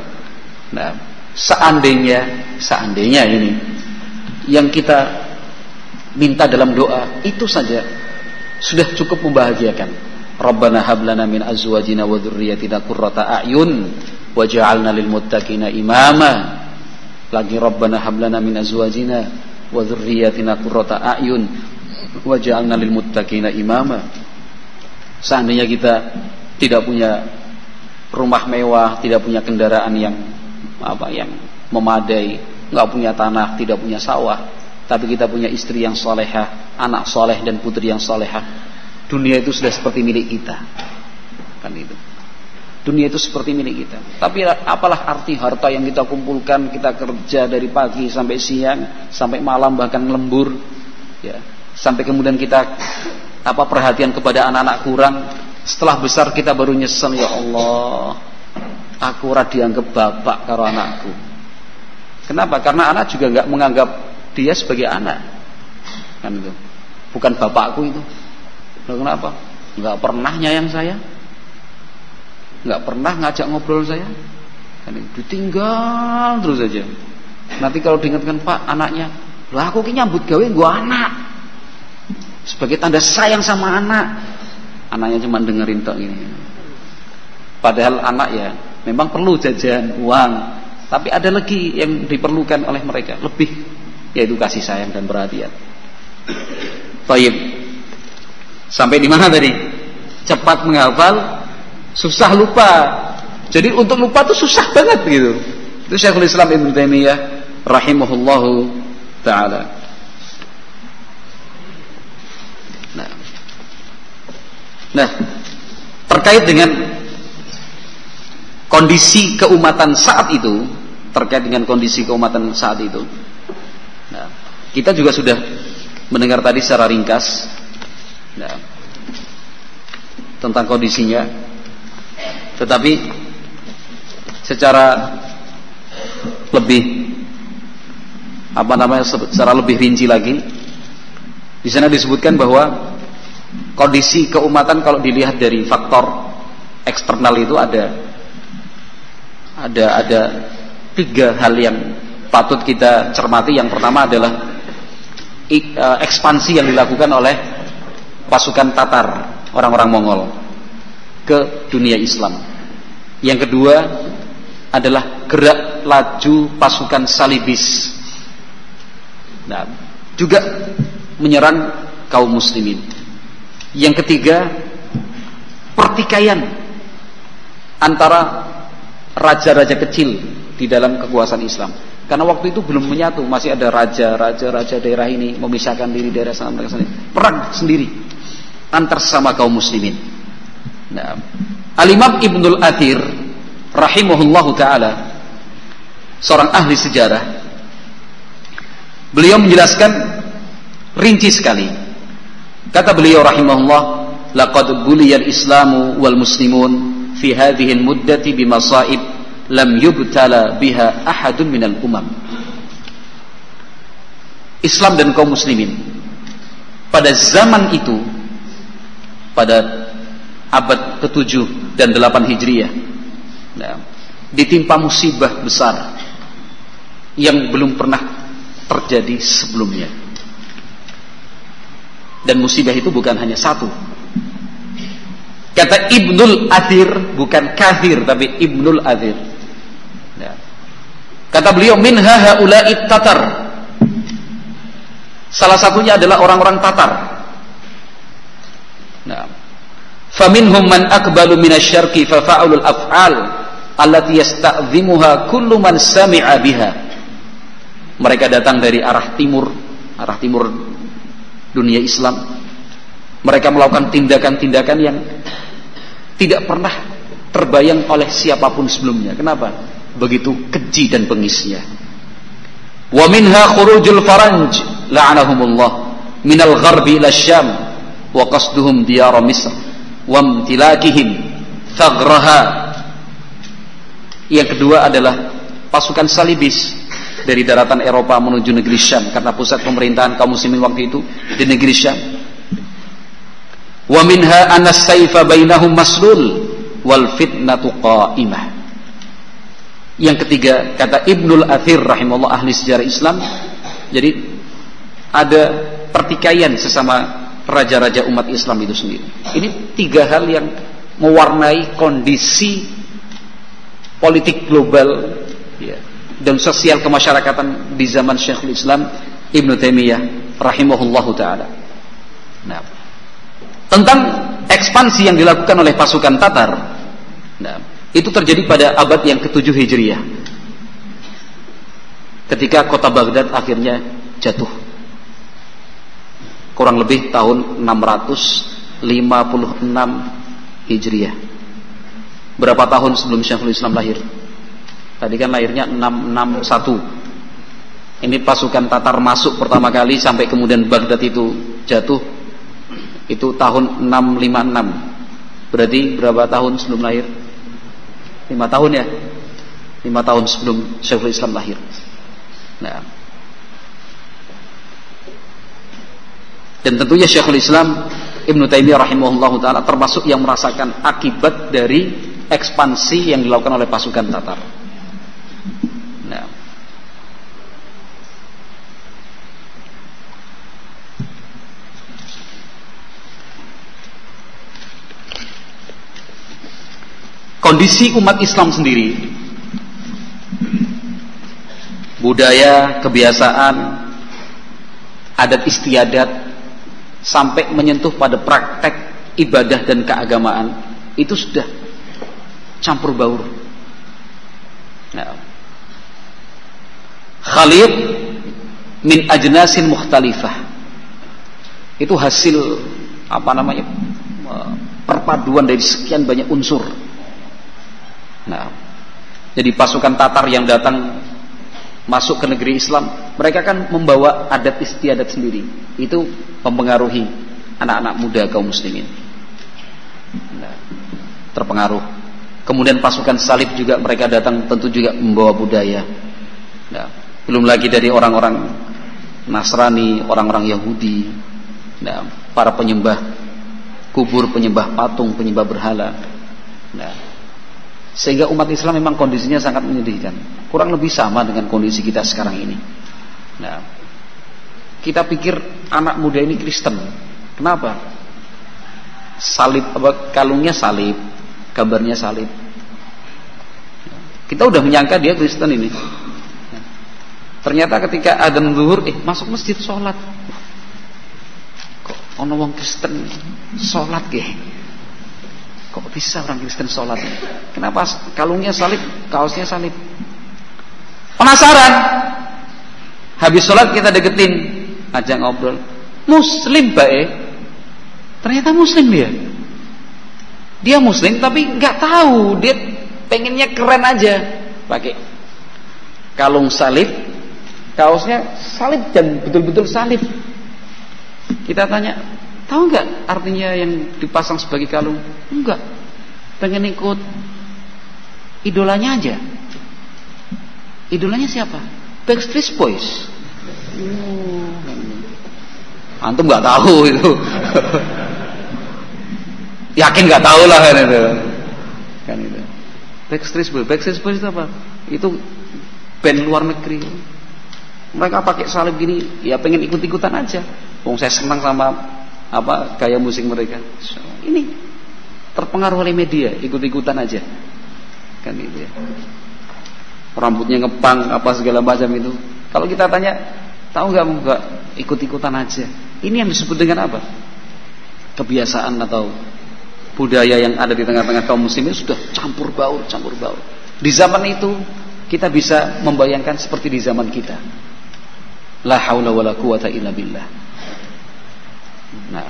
Nah, seandainya ini yang kita minta dalam doa itu saja sudah cukup membahagiakan. Rabbana hab lana min azwajina wa dzurriyyatina qurrata a'yun waj'alna lil muttaqina imama. Lagi Rabbana hab lana min azwajina wa dzurriyyatina qurrata a'yun waj'alna lil muttaqina imama. Seandainya kita tidak punya rumah mewah, tidak punya kendaraan yang memadai, enggak punya tanah, tidak punya sawah, tapi kita punya istri yang salehah, anak saleh dan putri yang salehah, dunia itu sudah seperti milik kita. Kan itu. Dunia itu seperti milik kita. Tapi apalah arti harta yang kita kumpulkan, kita kerja dari pagi sampai siang, sampai malam bahkan lembur, ya. Sampai kemudian kita perhatian kepada anak-anak kurang, setelah besar kita baru nyesel, ya Allah, aku ora dianggap bapak karo anakku. Kenapa? Karena anak juga enggak menganggap dia sebagai anak. Kan itu. Bukan bapakku itu. Loh, kenapa? Enggak pernah nyayang saya. Enggak pernah ngajak ngobrol saya. Kan ditinggal terus saja. Nanti kalau diingatkan Pak anaknya, "Lah aku ki nyambut gawe nggo anak." Sebagai tanda sayang sama anak. Anaknya cuma dengerin tok ini. Padahal anak ya memang perlu jajan, uang, tapi ada lagi yang diperlukan oleh mereka lebih, yaitu kasih sayang dan perhatian. Baik. Sampai di mana tadi? Cepat menghafal, susah lupa. Jadi untuk lupa tuh susah banget gitu. Itu Syekhul Islam Ibnu Taimiyah rahimahullahu taala. Nah, terkait dengan kondisi keumatan saat itu, nah, kita juga sudah mendengar tadi secara ringkas, nah, tentang kondisinya, tetapi secara lebih secara lebih rinci lagi, di sana disebutkan bahwa kondisi keumatan kalau dilihat dari faktor eksternal itu ada 3 hal yang patut kita cermati. Yang pertama adalah ekspansi yang dilakukan oleh pasukan Tatar, orang-orang Mongol ke dunia Islam. Yang kedua adalah gerak laju pasukan salibis. Nah, juga menyerang kaum muslimin. Yang ketiga, pertikaian antara raja-raja kecil di dalam kekuasaan Islam. Karena waktu itu belum menyatu, masih ada raja daerah ini memisahkan diri daerah sana mereka sendiri. Perang sendiri antar sama kaum muslimin. Nah, Al-Imam Ibnul Athir rahimahullahu taala, seorang ahli sejarah, beliau menjelaskan rinci sekali. Kata beliau rahimahullah, laqad buliyal islamu wal muslimun fi hadhihi al-muddati bimasaib lam yubtala biha ahadun minal umam. Islam dan kaum muslimin pada zaman itu, pada abad ke-7 dan 8 Hijriah, nah, ditimpa musibah besar yang belum pernah terjadi sebelumnya. Dan musibah itu bukan hanya satu. Kata Ibnul Athir, bukan Kathir tapi Ibnul Athir. Nah, kata beliau, minha haula'i Tatar. Salah satunya adalah orang-orang Tatar. Nah, faminhum man aqbalu minasyarqi fa fa'alul af'al allati yasta'zimuha kullu man sami'a biha. Mereka datang dari arah timur dunia Islam. Mereka melakukan tindakan-tindakan yang tidak pernah terbayang oleh siapapun sebelumnya. Kenapa? Begitu keji dan bengisnya. Wa minha khurujul faranj la'anahumullah minal gharbi ila syam wa qasduhum diyara misr wa imtilakihim thaghraha. Yang kedua adalah pasukan salibis dari daratan Eropa menuju negeri Syam, karena pusat pemerintahan kaum muslimin waktu itu di negeri Syam. Wa minha anas sayfa bainahum maslul wal fitnatu qa'imah. Yang ketiga, kata Ibnul Athir rahimahullah, ahli sejarah Islam, jadi ada pertikaian sesama raja-raja umat Islam itu sendiri. Ini tiga hal yang mewarnai kondisi politik global, ya, dan sosial kemasyarakatan di zaman Syekhul Islam Ibnu Taimiyah rahimahullahu taala. Nah, tentang ekspansi yang dilakukan oleh pasukan Tatar, nah, itu terjadi pada abad yang ke-7 Hijriah, ketika kota Baghdad akhirnya jatuh, kurang lebih tahun 656 Hijriah. Berapa tahun sebelum Syekhul Islam lahir? Tadi kan lahirnya 661. Ini pasukan Tatar masuk pertama kali sampai kemudian Baghdad itu jatuh, itu tahun 656. Berarti berapa tahun sebelum lahir? 5 tahun ya? 5 tahun sebelum Syekhul Islam lahir. Nah, dan tentunya Syekhul Islam Ibnu Taimiyah rahimahullahu taala termasuk yang merasakan akibat dari ekspansi yang dilakukan oleh pasukan Tatar. Nah, kondisi umat Islam sendiri, budaya, kebiasaan, adat istiadat, sampai menyentuh pada praktek ibadah dan keagamaan, itu sudah campur baur. Nah, khalid min ajnasin mukhtalifah, itu hasil perpaduan dari sekian banyak unsur. Nah, jadi pasukan Tatar yang datang masuk ke negeri Islam, mereka kan membawa adat istiadat sendiri. Itu mempengaruhi anak-anak muda kaum muslimin. Nah, terpengaruh. Kemudian pasukan salib juga mereka datang tentu juga membawa budaya. Nah, belum lagi dari orang-orang Nasrani, orang-orang Yahudi, nah, para penyembah kubur, penyembah patung, penyembah berhala. Nah, sehingga umat Islam memang kondisinya sangat menyedihkan. Kurang lebih sama dengan kondisi kita sekarang ini. Nah, kita pikir anak muda ini Kristen. Kenapa? Salib, kalungnya salib, gambarnya salib. Kita udah menyangka dia Kristen ini. Ternyata ketika adzan zuhur, masuk masjid sholat. Kok ono wong Kristen sholat ya? Kok bisa orang Kristen sholat? Kenapa kalungnya salib, kaosnya salib? Penasaran. Habis sholat kita deketin, ajak ngobrol. Muslim bae. Ternyata Muslim dia. Dia Muslim tapi nggak tahu, dia pengennya keren aja, pakai kalung salib, kaosnya salib dan betul-betul salib. Kita tanya, tahu nggak artinya yang dipasang sebagai kalung? Enggak, pengen ikut idolanya aja. Idolanya siapa? Backstreet Boys. Antum nggak tahu itu. Yakin nggak tahu lah kan itu. Kan itu. Backstreet Boys itu apa? Itu band luar negeri. Mereka pakai salib gini, ya pengen ikut-ikutan aja. Wong saya senang sama gaya musik mereka. Ini terpengaruh oleh media, ikut-ikutan aja. Kan itu ya. Rambutnya ngepang segala macam itu. Kalau kita tanya, tahu nggak ikut-ikutan aja. Ini yang disebut dengan apa? Kebiasaan atau budaya yang ada di tengah-tengah kaum muslimin sudah campur baur. Di zaman itu kita bisa membayangkan seperti di zaman kita. La haula wala quwata illa billah. Nah,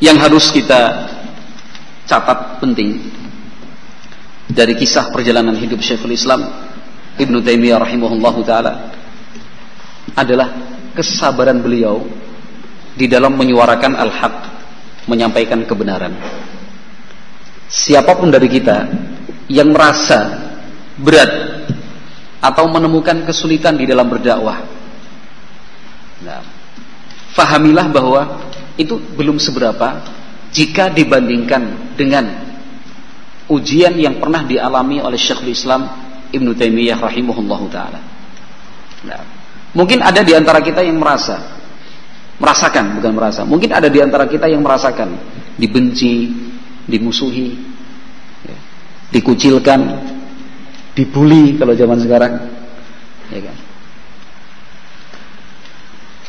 yang harus kita catat penting dari kisah perjalanan hidup Syekhul Islam Ibnu Taimiyah rahimahullahu taala adalah kesabaran beliau di dalam menyuarakan al-haq, menyampaikan kebenaran. Siapapun dari kita yang merasa berat atau menemukan kesulitan di dalam berdakwah, fahamilah bahwa itu belum seberapa jika dibandingkan dengan ujian yang pernah dialami oleh Syekhul Islam Ibnu Taimiyah rahimahullahu taala. Mungkin ada di antara kita yang mungkin ada di antara kita yang merasakan dibenci, dimusuhi, dikucilkan, dibully kalau zaman sekarang, ya kan?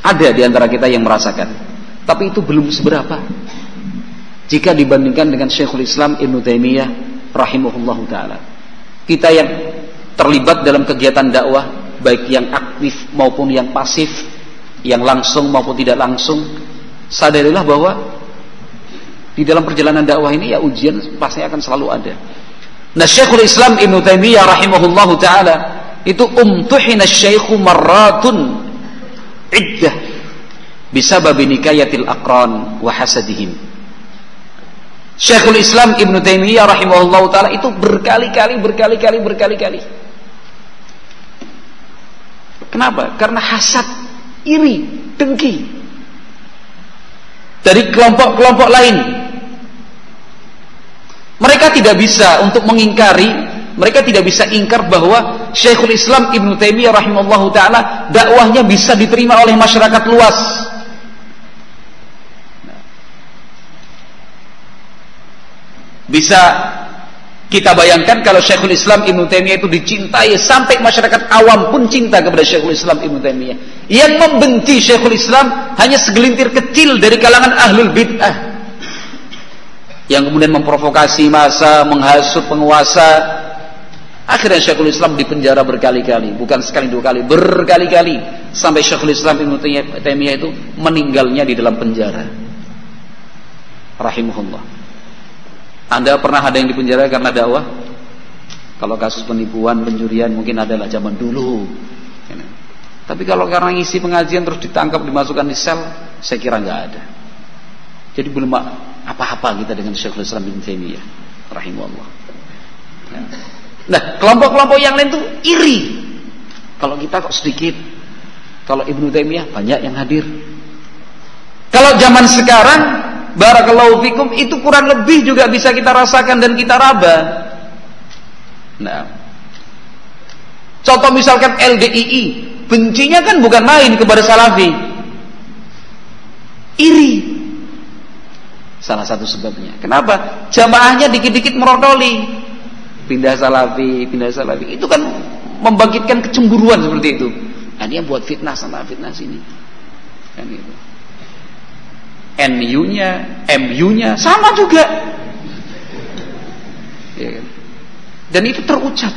Ada di antara kita yang merasakan, tapi itu belum seberapa jika dibandingkan dengan Syekhul Islam Ibnu Taimiyah rahimahullahu taala. Kita yang terlibat dalam kegiatan dakwah, baik yang aktif maupun yang pasif, yang langsung maupun tidak langsung, sadarilah bahwa di dalam perjalanan dakwah ini ya ujian pasti akan selalu ada. Nah, Syekhul Islam Ibnu Taimiyah rahimahullahu taala itu umtuhina syaikhu marratun iddah bisabab nikayatil aqran wa hasadihim. Syekhul Islam Ibnu Taimiyah rahimahullahu taala itu berkali-kali. Kenapa? Karena hasad, iri, dengki dari kelompok-kelompok lain. Mereka tidak bisa untuk mengingkari, mereka tidak bisa ingkar bahwa Syekhul Islam Ibnu Taimiyah rahimahullahu taala dakwahnya bisa diterima oleh masyarakat luas. Bisa kita bayangkan kalau Syekhul Islam Ibnu Taimiyah itu dicintai sampai masyarakat awam pun cinta kepada Syekhul Islam Ibnu Taimiyah. Yang membenci Syekhul Islam hanya segelintir kecil dari kalangan ahlul bid'ah, yang kemudian memprovokasi massa, menghasut penguasa. Akhirnya Syekhul Islam dipenjara berkali-kali, bukan sekali dua kali, berkali-kali, sampai Syekhul Islam Ibnu Taimiyah itu meninggalnya di dalam penjara. Rahimahullah. Anda pernah ada yang dipenjara karena dakwah? Kalau kasus penipuan, pencurian mungkin adalah zaman dulu. Tapi kalau karena ngisi pengajian terus ditangkap, dimasukkan di sel, saya kira nggak ada. Jadi belum apa-apa kita dengan Syekhul Islam Ibnu Taimiyah rahimahullah. Nah, kelompok-kelompok yang lain tuh iri. Kalau kita kok sedikit, kalau Ibnu Taimiyah banyak yang hadir. Kalau zaman sekarang, barakallahu fikum, itu kurang lebih juga bisa kita rasakan dan kita raba. Nah, contoh misalkan LDII, bencinya kan bukan main kepada Salafi, iri. Salah satu sebabnya. Kenapa? Jamaahnya dikit-dikit merotoli. Pindah salafi. Itu kan membangkitkan kecemburuan seperti itu. Nah, dia buat fitnah sana, fitnah sini. Kan itu. NU-nya, MU-nya sama juga. Ya kan? Dan itu terucap,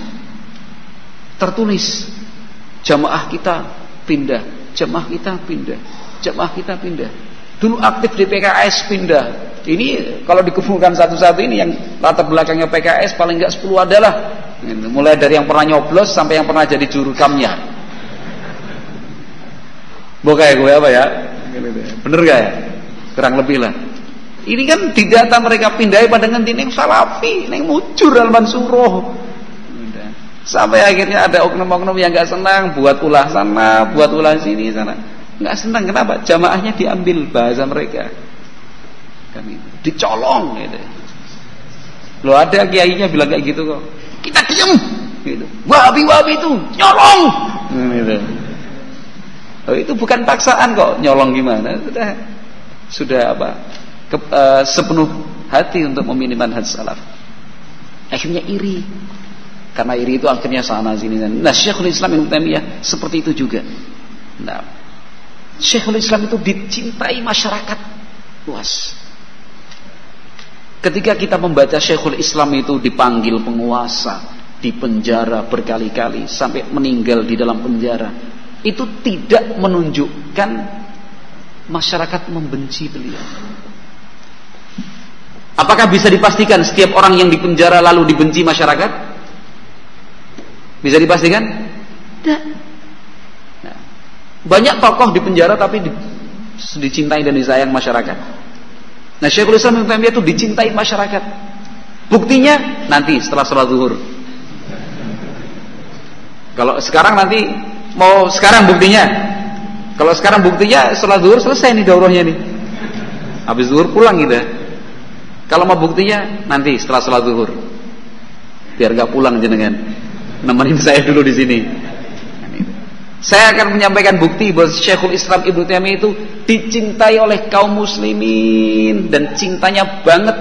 tertulis. Jamaah kita pindah. Dulu aktif di PKS pindah. Ini kalau dikumpulkan satu-satu ini yang latar belakangnya PKS paling enggak 10 adalah. Mulai dari yang pernah nyoblos sampai yang pernah jadi jurukamnya. Kayak gue apa ya? Bener gak ya? Kurang lebih lah. Ini kan di data mereka pindai pada nganti neng salafi, neng mujur al-mansuroh. Sampai akhirnya ada oknum-oknum yang gak senang, buat ulah sana, buat ulah sini sana. Gak senang, kenapa? Jamaahnya diambil bahasa mereka. Kan itu. Dicolong gitu. Loh ada kiainya bilang kayak gitu kok. Kita diem gitu. Wahabi itu nyolong. Gitu. Oh, itu bukan paksaan kok, nyolong gimana? Sudah apa? Sepenuh hati untuk meminiman hadis salaf. Akhirnya iri. Karena iri itu akhirnya sana sini. Nah, Syekhul Islam Ibnu Taimiyah seperti itu juga. Nah, Syekhul Islam itu dicintai masyarakat luas. Ketika kita membaca Syekhul Islam itu dipanggil penguasa, dipenjara berkali-kali sampai meninggal di dalam penjara, itu tidak menunjukkan masyarakat membenci beliau. Apakah bisa dipastikan setiap orang yang dipenjara lalu dibenci masyarakat? Bisa dipastikan? Tidak. Nah, banyak tokoh di penjara tapi dicintai dan disayang masyarakat. Nah, Syekhul Islam Ibnu Taimiyah itu dicintai masyarakat. Buktinya nanti setelah sholat zuhur. Kalau sekarang nanti mau sekarang buktinya. Kalau sekarang buktinya sholat zuhur selesai nih daurahnya nih. Habis zuhur pulang gitu. Kalau mau buktinya nanti setelah sholat zuhur. Biar gak pulang jenengan. Nemenin saya dulu di sini. Saya akan menyampaikan bukti bahwa Syekhul Islam Ibnu Taimiyah itu dicintai oleh kaum muslimin dan cintanya banget.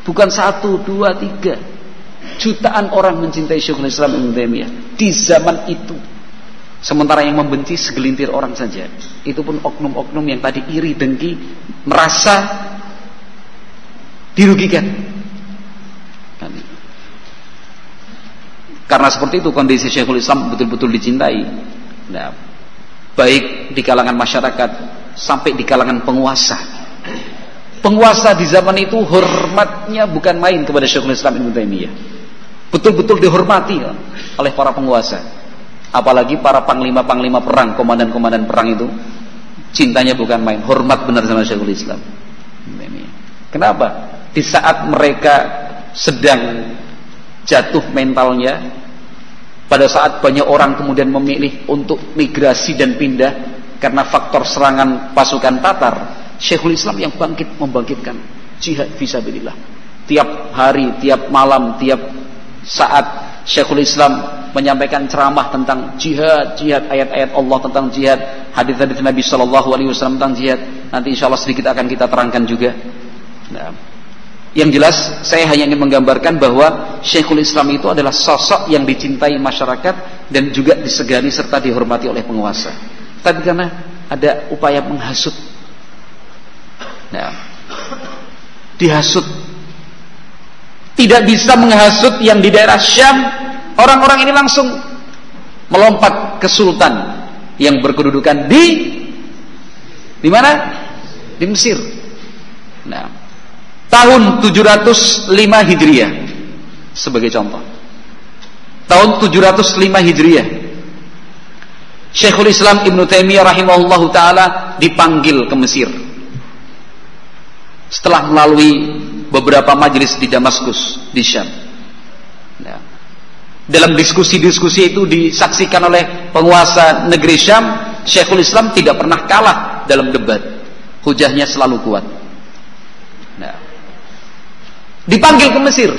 Bukan 1, 2, 3. Jutaan orang mencintai Syekhul Islam Ibnu Taimiyah di zaman itu. Sementara yang membenci segelintir orang saja. Itu pun oknum-oknum yang tadi iri, dengki, merasa dirugikan. Karena seperti itu kondisi Syekhul Islam betul-betul dicintai. Nah, baik di kalangan masyarakat sampai di kalangan penguasa. Penguasa di zaman itu hormatnya bukan main kepada Syekhul Islam Ibnu Taimiyah. Betul-betul dihormati oleh para penguasa. Apalagi para panglima-panglima perang, komandan-komandan perang itu cintanya bukan main, hormat benar sama Syekhul Islam. Kenapa? Di saat mereka sedang jatuh mentalnya, pada saat banyak orang kemudian memilih untuk migrasi dan pindah karena faktor serangan pasukan Tatar, Syekhul Islam yang membangkitkan jihad fisabilillah. Tiap hari, tiap malam, tiap saat Syekhul Islam menyampaikan ceramah tentang jihad, ayat-ayat Allah tentang jihad, hadis-hadis Nabi SAW tentang jihad. Nanti insya Allah sedikit akan kita terangkan juga. Nah, yang jelas saya hanya ingin menggambarkan bahwa Syekhul Islam itu adalah sosok yang dicintai masyarakat dan juga disegani serta dihormati oleh penguasa. Tapi karena ada upaya menghasut, nah, dihasut, tidak bisa menghasut yang di daerah Syam. Orang-orang ini langsung melompat ke sultan yang berkedudukan di mana? Di Mesir. Nah, tahun 705 Hijriah sebagai contoh. Tahun 705 Hijriah Syekhul Islam Ibnu Taimiyah rahimahullahu taala dipanggil ke Mesir. Setelah melalui beberapa majelis di Damaskus, di Syam. Nah, dalam diskusi-diskusi itu disaksikan oleh penguasa negeri Syam, Syekhul Islam tidak pernah kalah dalam debat. Hujahnya selalu kuat. Nah, dipanggil ke Mesir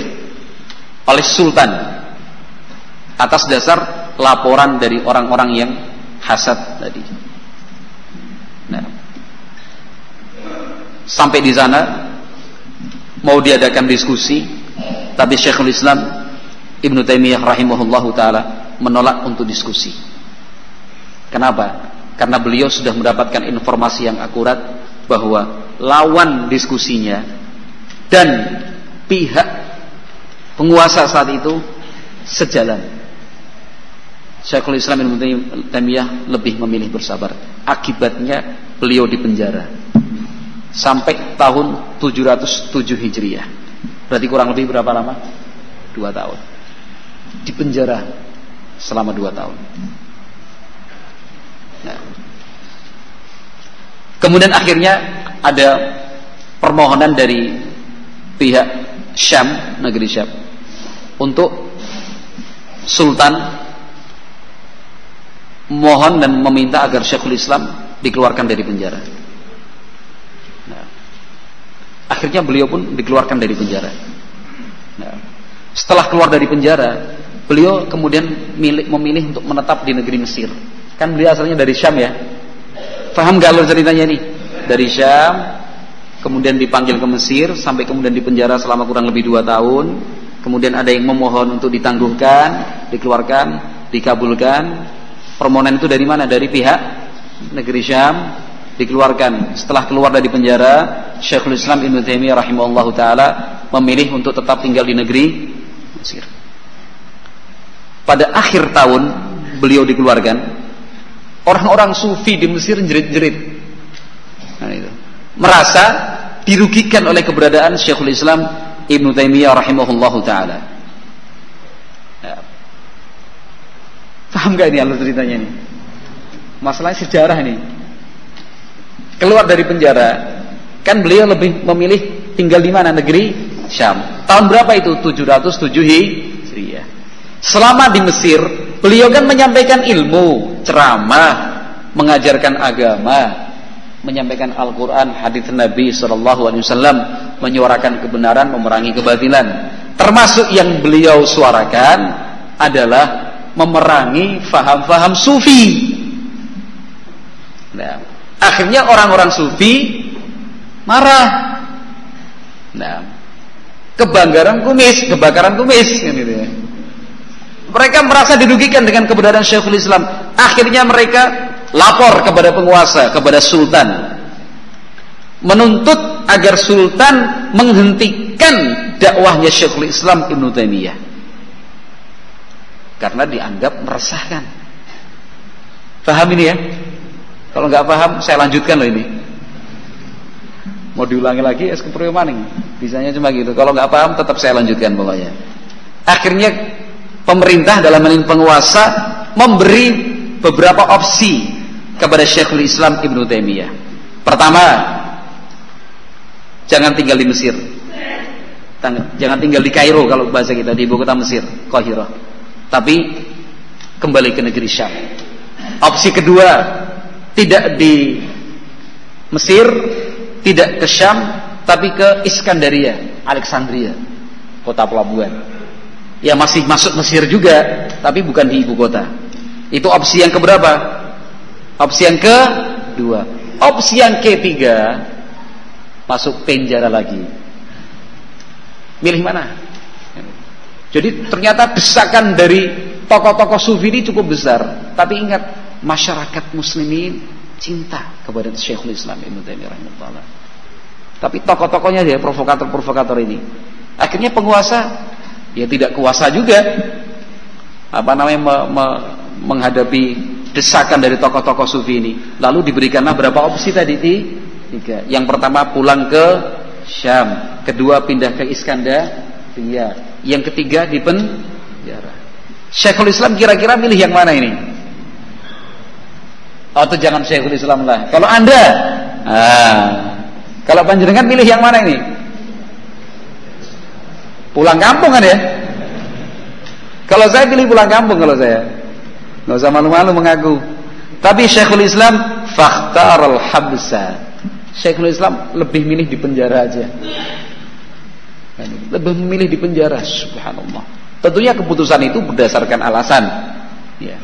oleh Sultan atas dasar laporan dari orang-orang yang hasad tadi. Nah, Sampai di sana mau diadakan diskusi, tapi Syekhul Islam Ibnu Taimiyah rahimahullahu taala menolak untuk diskusi. Kenapa? Karena beliau sudah mendapatkan informasi yang akurat bahwa lawan diskusinya dan pihak penguasa saat itu sejalan. Syekhul Islam Ibnu Taimiyah lebih memilih bersabar. Akibatnya beliau dipenjara sampai tahun 707 Hijriah. Berarti kurang lebih berapa lama? 2 tahun. Dipenjara selama 2 tahun. Nah. Kemudian akhirnya ada permohonan dari pihak Syam, negeri Syam, untuk Sultan mohon dan meminta agar Syekhul Islam dikeluarkan dari penjara. Nah, akhirnya beliau pun dikeluarkan dari penjara. Nah, setelah keluar dari penjara, beliau kemudian memilih untuk menetap di negeri Mesir. Kan beliau asalnya dari Syam ya. Paham gak lo ceritanya nih? Dari Syam, kemudian dipanggil ke Mesir, sampai kemudian dipenjara selama kurang lebih 2 tahun. Kemudian ada yang memohon untuk ditangguhkan, dikeluarkan, dikabulkan. Permohonan itu dari mana? Dari pihak negeri Syam, dikeluarkan. Setelah keluar dari penjara, Syekhul Islam Ibnu Taimiyah rahimahullahu taala memilih untuk tetap tinggal di negeri Mesir. Pada akhir tahun beliau dikeluarkan, orang-orang sufi di Mesir jerit-jerit. Nah, itu. Merasa dirugikan oleh keberadaan Syekhul Islam Ibnu Taimiyah rahimahullahu taala. Ya. Paham gak ini alur ceritanya ini? Masalahnya sejarah ini. Keluar dari penjara, kan beliau lebih memilih tinggal di mana? Negeri Syam. Tahun berapa itu? 707 Hijriah. Selama di Mesir, beliau kan menyampaikan ilmu, ceramah, mengajarkan agama, menyampaikan Al-Quran, hadits Nabi SAW, menyuarakan kebenaran, memerangi kebatilan. Termasuk yang beliau suarakan adalah memerangi faham-faham sufi. Nah, akhirnya orang-orang sufi marah. Nah, kebakaran kumis, gitu ya. Mereka merasa dirugikan dengan keberadaan Syekhul Islam. Akhirnya mereka lapor kepada penguasa, kepada sultan, menuntut agar sultan menghentikan dakwahnya Syekhul Islam Ibnu Taimiyah karena dianggap meresahkan. Paham ini ya? Kalau nggak paham, saya lanjutkan loh ini. Mau diulangi lagi, es kepriyo maning. Bisanya cuma gitu. Kalau nggak paham, tetap saya lanjutkan pokoknya. Akhirnya pemerintah dalam hal ini penguasa memberi beberapa opsi kepada Syekhul Islam Ibnu Taimiyah. Pertama, jangan tinggal di Mesir. Jangan tinggal di Kairo kalau bahasa kita, di ibu kota Mesir, Qahirah. Tapi kembali ke negeri Syam. Opsi kedua, tidak di Mesir, tidak ke Syam, tapi ke Iskandaria, Alexandria, kota pelabuhan. Ya masih masuk Mesir juga, tapi bukan di ibu kota. Itu opsi yang keberapa? Opsi yang kedua. Opsi yang ketiga, masuk penjara lagi. Milih mana? Jadi ternyata desakan dari tokoh-tokoh sufi ini cukup besar. Tapi ingat, masyarakat muslimin cinta kepada Syekhul Islam Ibnu Taimiyah rahimahullah. Tapi tokoh-tokohnya dia provokator-provokator ini. Akhirnya penguasa ya tidak kuasa juga menghadapi desakan dari tokoh-tokoh sufi ini. Lalu diberikanlah berapa opsi tadi? 3. Yang pertama pulang ke Syam, kedua pindah ke Iskandaria, yang ketiga di penjara. Syekhul Islam kira-kira milih yang mana ini? Atau jangan Syekhul Islam lah. Kalau Anda, kalau panjenengan milih yang mana ini? Pulang kampung kan ya? Kalau saya pilih pulang kampung kalau saya. Nggak usah malu-malu mengaku. Tapi Syekhul Islam fakhtaral habsa. Syekhul Islam lebih milih di penjara aja. Lebih memilih di penjara, subhanallah. Tentunya keputusan itu berdasarkan alasan. Ya,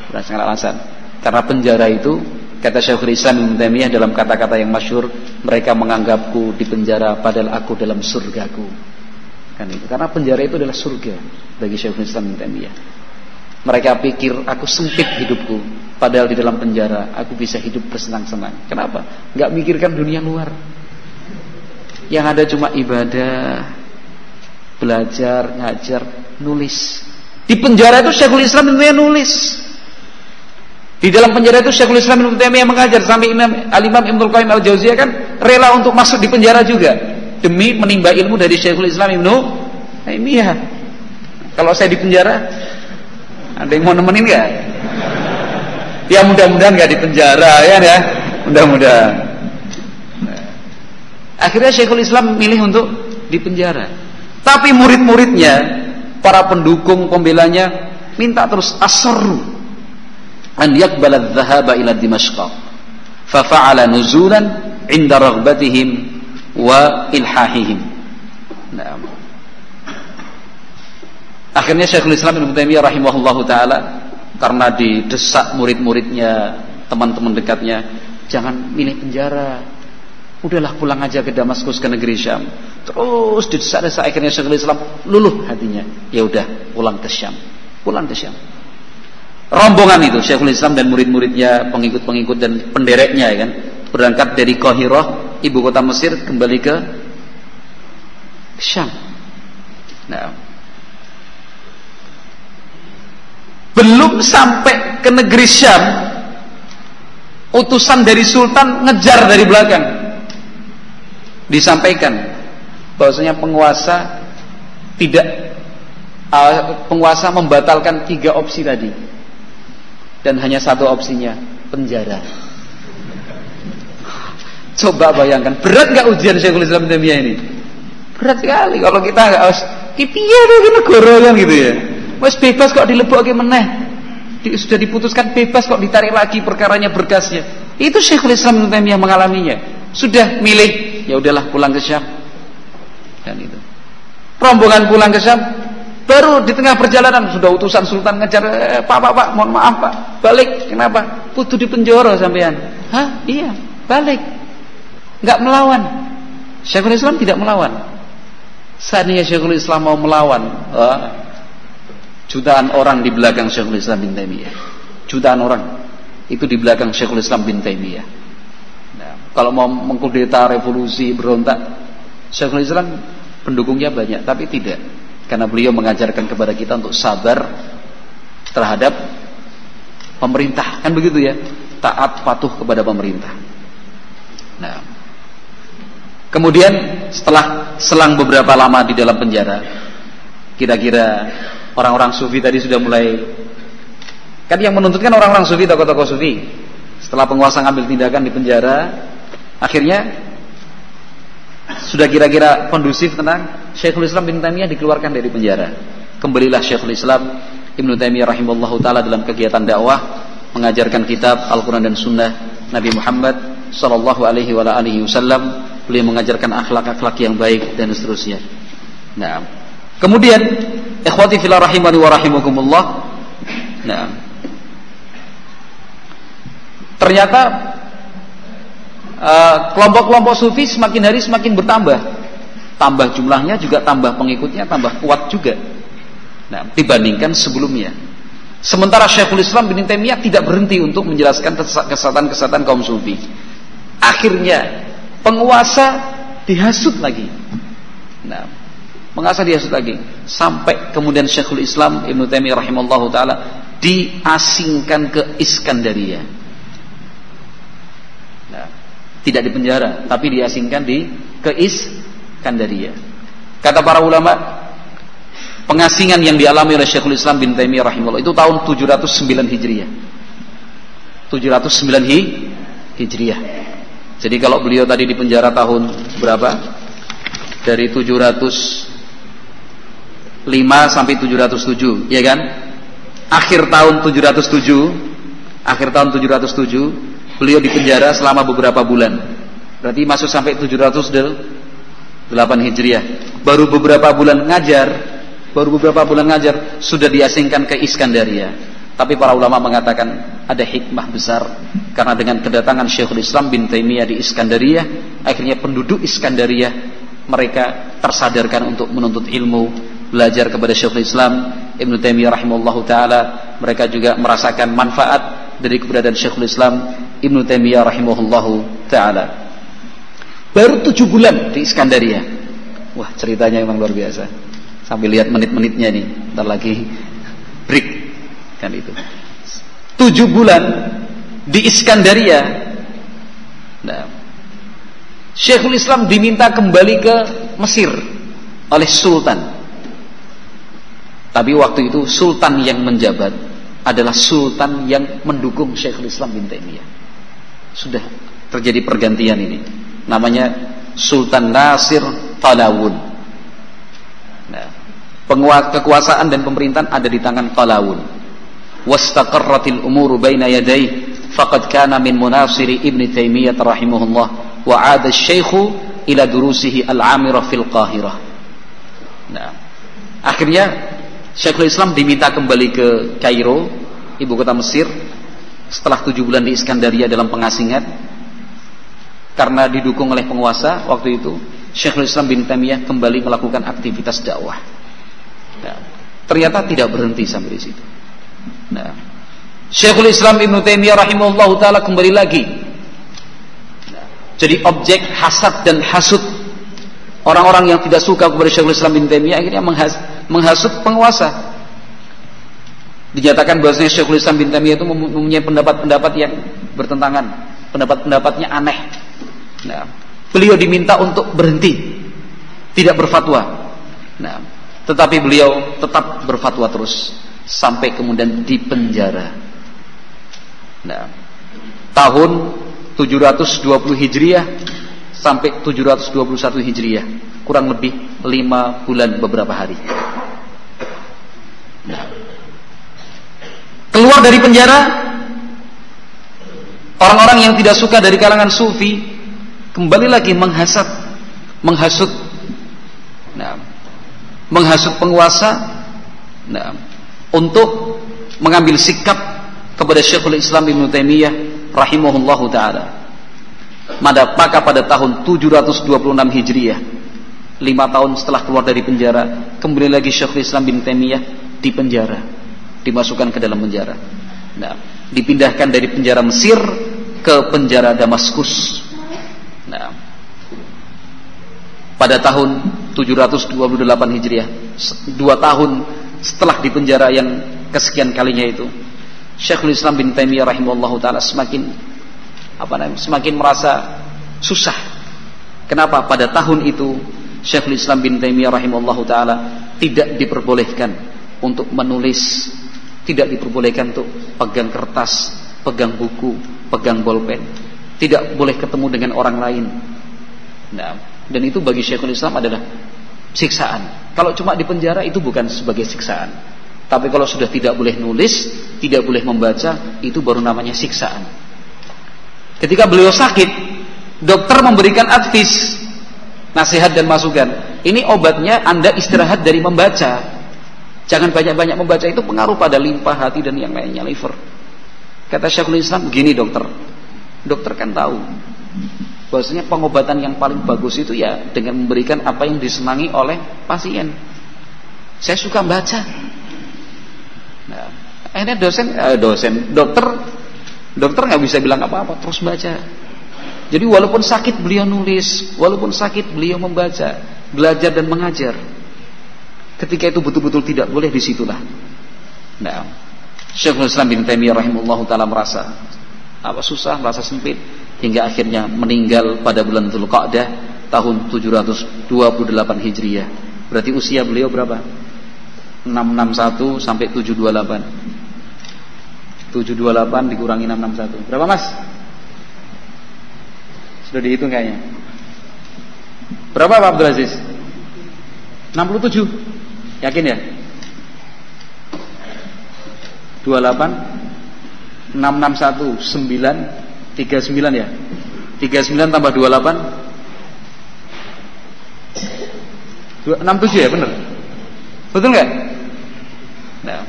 berdasarkan alasan. Karena penjara itu Kata Syekhul Islam Ibnu Taimiyah dalam kata-kata yang masyhur, mereka menganggapku di penjara padahal aku dalam surgaku. Kan itu. Karena penjara itu adalah surga bagi Syekhul Islam Ibnu Taimiyah. Mereka pikir aku sempit hidupku, padahal di dalam penjara aku bisa hidup bersenang-senang. Kenapa? Enggak mikirkan dunia luar. Yang ada cuma ibadah, belajar, ngajar, nulis. Di penjara itu Syekhul Islam Ibnu Taimiyah nulis. Di dalam penjara itu Syekhul Islam Ibnu Taimiyah mengajar, sampai Al-Imam Ibnul Qayyim Al-Jauziyah kan rela untuk masuk di penjara juga demi menimba ilmu dari Syekhul Islam Ibnu Taimiyah. Kalau saya di penjara, ada yang mau nemenin enggak? Ya mudah-mudahan enggak di penjara ya. Mudah-mudahan. Akhirnya Syekhul Islam milih untuk di penjara. Tapi murid-muridnya, para pendukung pembelanya minta terus asarru an yaqbala adh-dhahaba ila Dimashq. Fa fa'ala nuzulan 'inda raghbatihim wa ilhahihim. Nah. Akhirnya Syekhul Islam Ibnu Taimiyah rahimahullahu taala karena didesak murid-muridnya, teman-teman dekatnya, jangan milih penjara. Udahlah pulang aja ke Damaskus, ke negeri Syam. Terus didesak-desak, akhirnya Syekhul Islam luluh hatinya. Ya udah, pulang ke Syam. Pulang ke Syam. Rombongan itu Syekhul Islam dan murid-muridnya, pengikut-pengikut dan pendereknya ya kan, berangkat dari Qahirah, ibu kota Mesir, kembali ke Syam. Nah, belum sampai ke negeri Syam, utusan dari sultan ngejar dari belakang. Disampaikan bahwasanya penguasa membatalkan 3 opsi tadi, dan hanya 1 opsinya, penjara. Coba bayangkan, berat nggak ujian Syekhul Islam Taimiyah ini? Berat sekali. Kalau kita nggak harus kipiye lagi negara kan gitu ya. Wes bebas kok dilebokke meneh. Sudah diputuskan bebas kok ditarik lagi perkaranya, berkasnya. Itu Syekhul Islam Taimiyah mengalaminya. Sudah milih, ya udahlah pulang ke Syam. Dan itu. Rombongan pulang ke Syam, baru di tengah perjalanan sudah utusan sultan ngejar, Pak, mohon maaf Pak, balik. Kenapa? Kudu di penjara sampean. Hah? Iya, balik. Enggak melawan. Syekhul Islam tidak melawan. Seandainya Syekhul Islam mau melawan, jutaan orang di belakang Syekhul Islam bin Taimiyah. Jutaan orang itu di belakang Syekhul Islam bin Taimiyah. Nah, kalau mau mengkudeta, revolusi, berontak, Syekhul Islam pendukungnya banyak, tapi tidak. Karena beliau mengajarkan kepada kita untuk sabar terhadap pemerintah, kan begitu ya, taat patuh kepada pemerintah. Nah, kemudian setelah selang beberapa lama di dalam penjara, kira-kira orang-orang sufi tadi sudah mulai, kan yang menuntutkan orang-orang sufi, tokoh-tokoh sufi. Setelah penguasa ngambil tindakan di penjara, akhirnya sudah kira-kira kondusif, tenang, Syekhul Islam bin Taimiyah dikeluarkan dari penjara. Kembalilah Syekhul Islam Ibnu Taimiyah rahimahullahu taala dalam kegiatan dakwah, mengajarkan kitab Al-Qur'an dan Sunnah Nabi Muhammad sallallahu alaihi wasallam. Beliau mengajarkan akhlak-akhlak yang baik dan seterusnya. Nah, kemudian ikhwati fillah rahimani wa rahimakumullah. Nah, ternyata kelompok-kelompok sufi semakin hari semakin bertambah. Tambah jumlahnya juga, tambah pengikutnya, tambah kuat juga. Nah, dibandingkan sebelumnya. Sementara Syekhul Islam bin Taimiyah tidak berhenti untuk menjelaskan kesesatan-kesesatan kaum sufi. Akhirnya penguasa dihasut lagi. Nah, penguasa dihasut lagi sampai kemudian Syekhul Islam Ibnu Taimiyah rahimallahu taala diasingkan ke Iskandaria. Nah, tidak di penjara, tapi diasingkan ke Iskandaria. Kata para ulama, pengasingan yang dialami oleh Syekhul Islam bin Taimiyah rahimahullah itu tahun 709 Hijriah. 709 Hijriah. Jadi kalau beliau tadi di penjara tahun berapa? Dari 705 sampai 707, ya kan? Akhir tahun 707, beliau di penjara selama beberapa bulan. Berarti masuk sampai 708 Hijriah. Baru beberapa bulan ngajar sudah diasingkan ke Iskandaria. Tapi para ulama mengatakan ada hikmah besar, karena dengan kedatangan Syekhul Islam bin Taimiyah di Iskandariyah, akhirnya penduduk Iskandariyah mereka tersadarkan untuk menuntut ilmu, belajar kepada Syekhul Islam Ibnu Taimiyah rahimahullahu taala. Mereka juga merasakan manfaat dari keberadaan Syekhul Islam Ibnu Taimiyah rahimahullahu taala. Baru 7 bulan di Iskandariyah. Wah, ceritanya memang luar biasa. Sambil lihat menit-menitnya nih, ntar lagi break kan itu. 7 bulan di Iskandariyah. Nah, Syekhul Islam diminta kembali ke Mesir oleh Sultan. Tapi waktu itu Sultan yang menjabat adalah Sultan yang mendukung Syekhul Islam bin Taimiyah. Sudah terjadi pergantian ini. Namanya Sultan Nasir Qalawun. Nah, kekuasaan dan pemerintahan ada di tangan Qalawun. Wastaqarratil umuru baina yadayhi faqad kana min munasiri Ibnu Taimiyah rahimahullah wa 'ada asy-syaikhu ila durusihi al-'amirah fil Qahirah. Nah, akhirnya Syekhul Islam diminta kembali ke Kairo, ibu kota Mesir, setelah 7 bulan di Iskandariyah dalam pengasingan. Karena didukung oleh penguasa waktu itu, Syekhul Islam bin Taimiyah kembali melakukan aktivitas dakwah. Nah, ternyata tidak berhenti sampai di situ. Nah, Syekhul Islam Ibnu Taimiyah rahimahullahu taala kembali lagi. Nah, jadi objek hasad dan hasud orang-orang yang tidak suka kepada Syekhul Islam bin Taimiyah, akhirnya menghasut penguasa. Dinyatakan bahwasanya Syekhul Islam bin Taimiyah itu mempunyai pendapat-pendapat yang bertentangan, pendapat-pendapatnya aneh. Nah, beliau diminta untuk berhenti, tidak berfatwa. Nah, tetapi beliau tetap berfatwa terus sampai kemudian dipenjara. Nah, tahun 720 Hijriah sampai 721 Hijriah, kurang lebih 5 bulan beberapa hari. Nah, keluar dari penjara, orang-orang yang tidak suka dari kalangan sufi kembali lagi menghasut, nah, menghasut penguasa, nah, untuk mengambil sikap kepada Syekhul Islam Ibnu Taimiyah rahimahullahu taala. Maka pada tahun 726 Hijriah, 5 tahun setelah keluar dari penjara, kembali lagi Syekhul Islam bin Taimiyah di penjara, dimasukkan ke dalam penjara. Nah, dipindahkan dari penjara Mesir ke penjara Damaskus. Nah, pada tahun 728 Hijriah, 2 tahun setelah di penjara yang kesekian kalinya itu, Syekhul Islam bin Taimiyah rahimahullahu taala semakin merasa susah. Kenapa? Pada tahun itu Syekhul Islam bin Taimiyah rahimahullahu taala tidak diperbolehkan untuk menulis, tidak diperbolehkan untuk pegang kertas, pegang buku, pegang bolpen, tidak boleh ketemu dengan orang lain. Nah, dan itu bagi Syekhul Islam adalah siksaan. Kalau cuma di penjara itu bukan sebagai siksaan, tapi kalau sudah tidak boleh nulis, tidak boleh membaca, itu baru namanya siksaan. Ketika beliau sakit, dokter memberikan advis, nasihat dan masukan. Ini obatnya Anda istirahat dari membaca. Jangan banyak-banyak membaca, itu pengaruh pada limpa hati dan yang lainnya, liver. Kata Syekhul Islam, begini dokter. Dokter kan tahu bahwasanya pengobatan yang paling bagus itu ya dengan memberikan apa yang disenangi oleh pasien. Saya suka baca. Nah, akhirnya dokter nggak bisa bilang apa-apa, terus baca. Jadi walaupun sakit beliau nulis, walaupun sakit beliau membaca, belajar dan mengajar. Ketika itu betul-betul tidak boleh, disitulah. Nah, Syekhul Islam bin Taimiyah rahimahullahu taala merasa susah, merasa sempit, hingga akhirnya meninggal pada bulan Dzulqa'dah tahun 728 Hijriah. Berarti usia beliau berapa? 661 sampai 728. 728 dikurangi 661. Berapa, Mas? Sudah dihitung kayaknya. Berapa Pak Abdul Aziz? 67. Yakin ya? 28 661 9 39 ya? 39 tambah 28 67 ya, benar? Betul nggak? Nah,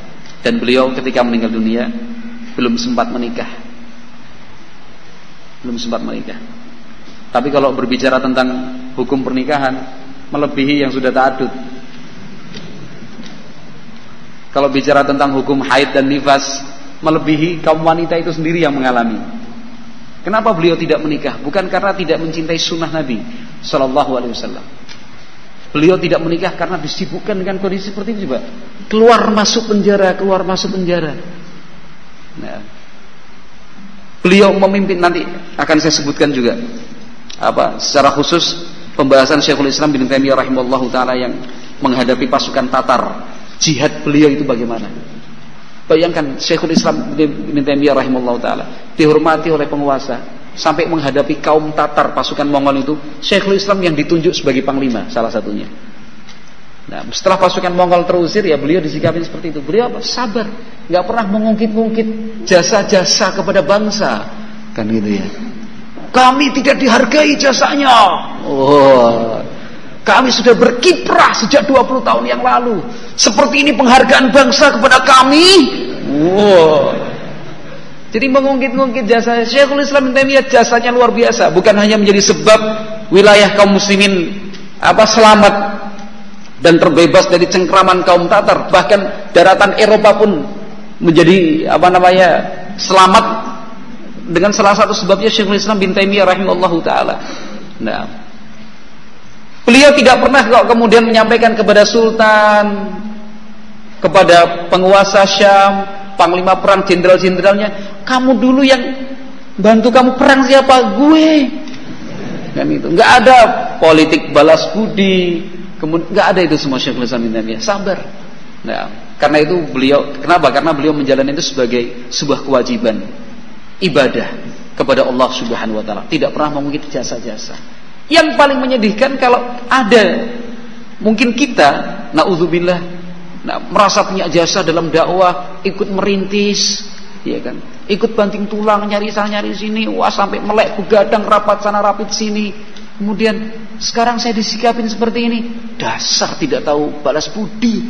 dan beliau ketika meninggal dunia belum sempat menikah. Belum sempat menikah. Tapi kalau berbicara tentang hukum pernikahan, melebihi yang sudah ta'adud. Kalau bicara tentang hukum haid dan nifas, melebihi kaum wanita itu sendiri yang mengalami. Kenapa beliau tidak menikah? Bukan karena tidak mencintai sunnah Nabi Sallallahu Alaihi Wasallam. Beliau tidak menikah karena disibukkan dengan kondisi seperti itu juga. Keluar masuk penjara. Nah, beliau memimpin, nanti akan saya sebutkan juga secara khusus pembahasan Syekhul Islam bin Taimiyah rahimahullahu taala yang menghadapi pasukan Tatar. Jihad beliau itu bagaimana? Bayangkan Syekhul Islam bin Taimiyah rahimahullahu taala dihormati oleh penguasa sampai menghadapi kaum Tatar, pasukan Mongol itu, Syekhul Islam yang ditunjuk sebagai panglima salah satunya. Nah, setelah pasukan Mongol terusir, ya beliau disikapin seperti itu. Beliau sabar, nggak pernah mengungkit-ungkit jasa-jasa kepada bangsa, kan gitu ya. Kami tidak dihargai jasanya. Kami sudah berkiprah sejak 20 tahun yang lalu. Seperti ini penghargaan bangsa kepada kami. Jadi mengungkit-ungkit jasa Syekhul Islam bin Taimiyah, jasanya luar biasa. Bukan hanya menjadi sebab wilayah kaum muslimin selamat dan terbebas dari cengkraman kaum Tatar, bahkan daratan Eropa pun menjadi selamat dengan salah satu sebabnya Syekhul Islam bin Taimiyah rahimahullahu taala. Nah, beliau tidak pernah kemudian menyampaikan kepada sultan, kepada penguasa Syam, panglima perang, jenderal-jenderalnya, kamu dulu yang bantu kamu perang siapa? Gue. Kan itu. Enggak ada politik balas budi, kemudian enggak ada itu semua. Syekhul Islam bin Taimiyah sabar. Nah, karena itu beliau, kenapa? Karena beliau menjalani itu sebagai sebuah kewajiban ibadah kepada Allah Subhanahu wa taala, tidak pernah mengungkit jasa-jasa. Yang paling menyedihkan kalau ada mungkin kita, naudzubillah, merasa punya jasa dalam dakwah, ikut merintis, ya kan, ikut banting tulang, nyari sana nyari sini, sampai melek begadang, rapat sana rapid sini. Kemudian sekarang saya disikapin seperti ini, dasar tidak tahu balas budi.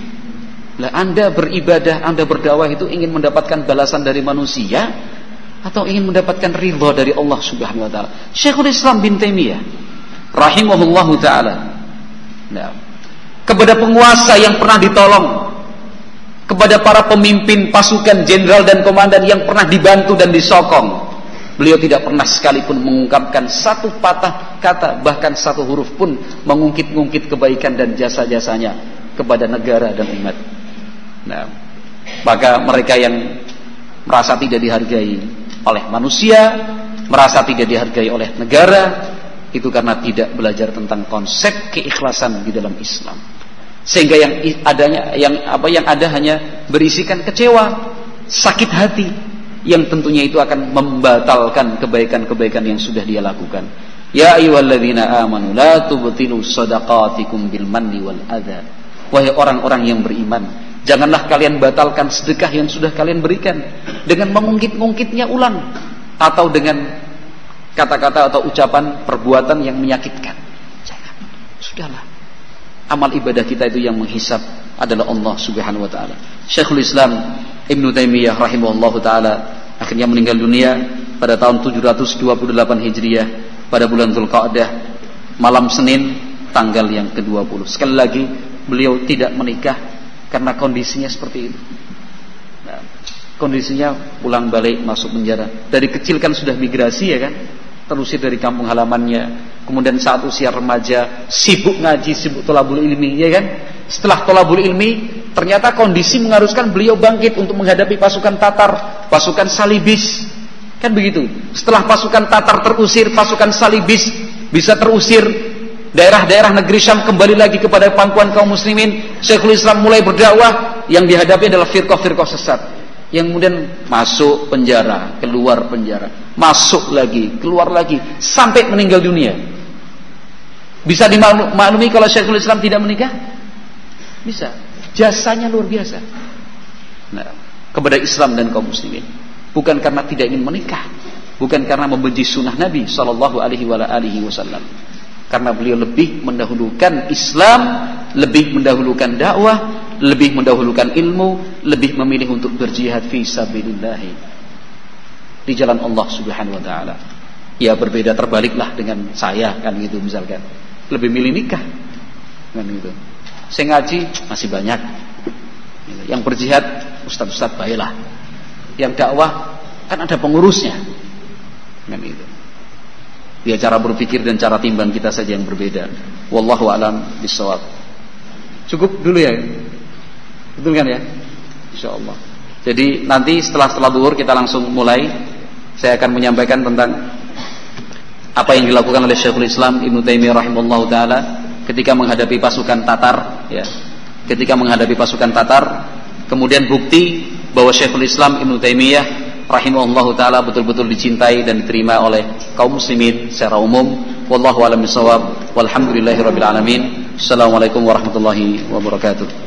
Lah, Anda beribadah, Anda berdakwah itu ingin mendapatkan balasan dari manusia atau ingin mendapatkan ridha dari Allah Subhanahu wa taala? Syekhul Islam bin Taimiyah rahimahullahu taala, kepada penguasa yang pernah ditolong, kepada para pemimpin pasukan, jenderal dan komandan yang pernah dibantu dan disokong, beliau tidak pernah sekalipun mengungkapkan satu patah kata, bahkan satu huruf pun mengungkit-ungkit kebaikan dan jasa-jasanya kepada negara dan umat. Nah, maka mereka yang merasa tidak dihargai oleh manusia, merasa tidak dihargai oleh negara, itu karena tidak belajar tentang konsep keikhlasan di dalam Islam. Sehingga yang ada hanya berisikan kecewa, sakit hati, yang tentunya itu akan membatalkan kebaikan-kebaikan yang sudah dia lakukan. Ya ayyuhalladzina amanu la tubtilu shadaqatikum bil manni wal adza. Wahai orang-orang yang beriman, janganlah kalian batalkan sedekah yang sudah kalian berikan dengan mengungkit-ungkitnya ulang atau dengan kata-kata atau ucapan perbuatan yang menyakitkan. Jangan. Sudahlah. Amal ibadah kita itu yang menghisab adalah Allah Subhanahu wa taala. Syekhul Islam Ibnu Taimiyah rahimahullahu taala akhirnya meninggal dunia pada tahun 728 Hijriah pada bulan Dzulqa'dah, malam Senin, tanggal yang ke-20. Sekali lagi, beliau tidak menikah karena kondisinya seperti itu. Nah, kondisinya pulang balik masuk penjara. Dari kecil kan sudah migrasi, ya kan? Terusir dari kampung halamannya, kemudian saat usia remaja sibuk ngaji, sibuk thalabul ilmi, ya kan? Setelah thalabul ilmi, ternyata kondisi mengharuskan beliau bangkit untuk menghadapi pasukan Tatar, pasukan Salibis, kan begitu. Setelah pasukan Tatar terusir, pasukan Salibis bisa terusir, daerah-daerah negeri Syam kembali lagi kepada pangkuan kaum muslimin. Syekhul Islam mulai berdakwah, yang dihadapi adalah firqah-firqah sesat, yang kemudian masuk penjara, keluar penjara, masuk lagi, keluar lagi, sampai meninggal dunia. Bisa dimaklumi kalau Syekhul Islam tidak menikah? Bisa. Jasanya luar biasa. Nah, kepada Islam dan kaum muslimin. Bukan karena tidak ingin menikah, bukan karena membenci sunnah Nabi Sallallahu Alaihi Wasallam. Karena beliau lebih mendahulukan Islam, lebih mendahulukan dakwah, lebih mendahulukan ilmu, lebih memilih untuk berjihad fi sabilillah. di jalan Allah Subhanahu wa taala. Ya berbeda terbaliklah dengan saya kan gitu misalkan. Lebih milih nikah kan gitu. Saya ngaji masih banyak. Yang berjihad ustaz-ustaz baiklah. Yang dakwah kan ada pengurusnya. Kan gitu. Ya cara berpikir dan cara timbang kita saja yang berbeda. Wallahu a'lam bishawab. Cukup dulu ya. Betul kan ya? Insyaallah. Jadi nanti setelah zuhur kita langsung mulai. Saya akan menyampaikan tentang apa yang dilakukan oleh Syekhul Islam Ibnu Taimiyah rahimahullahu taala ketika menghadapi pasukan Tatar ya. Ketika menghadapi pasukan Tatar, kemudian bukti bahwa Syekhul Islam Ibnu Taimiyah rahimahullahu taala betul-betul dicintai dan diterima oleh kaum muslimin secara umum. Wallahu a'lam bishawab. Walhamdulillahirabbil alamin. Assalamualaikum warahmatullahi wabarakatuh.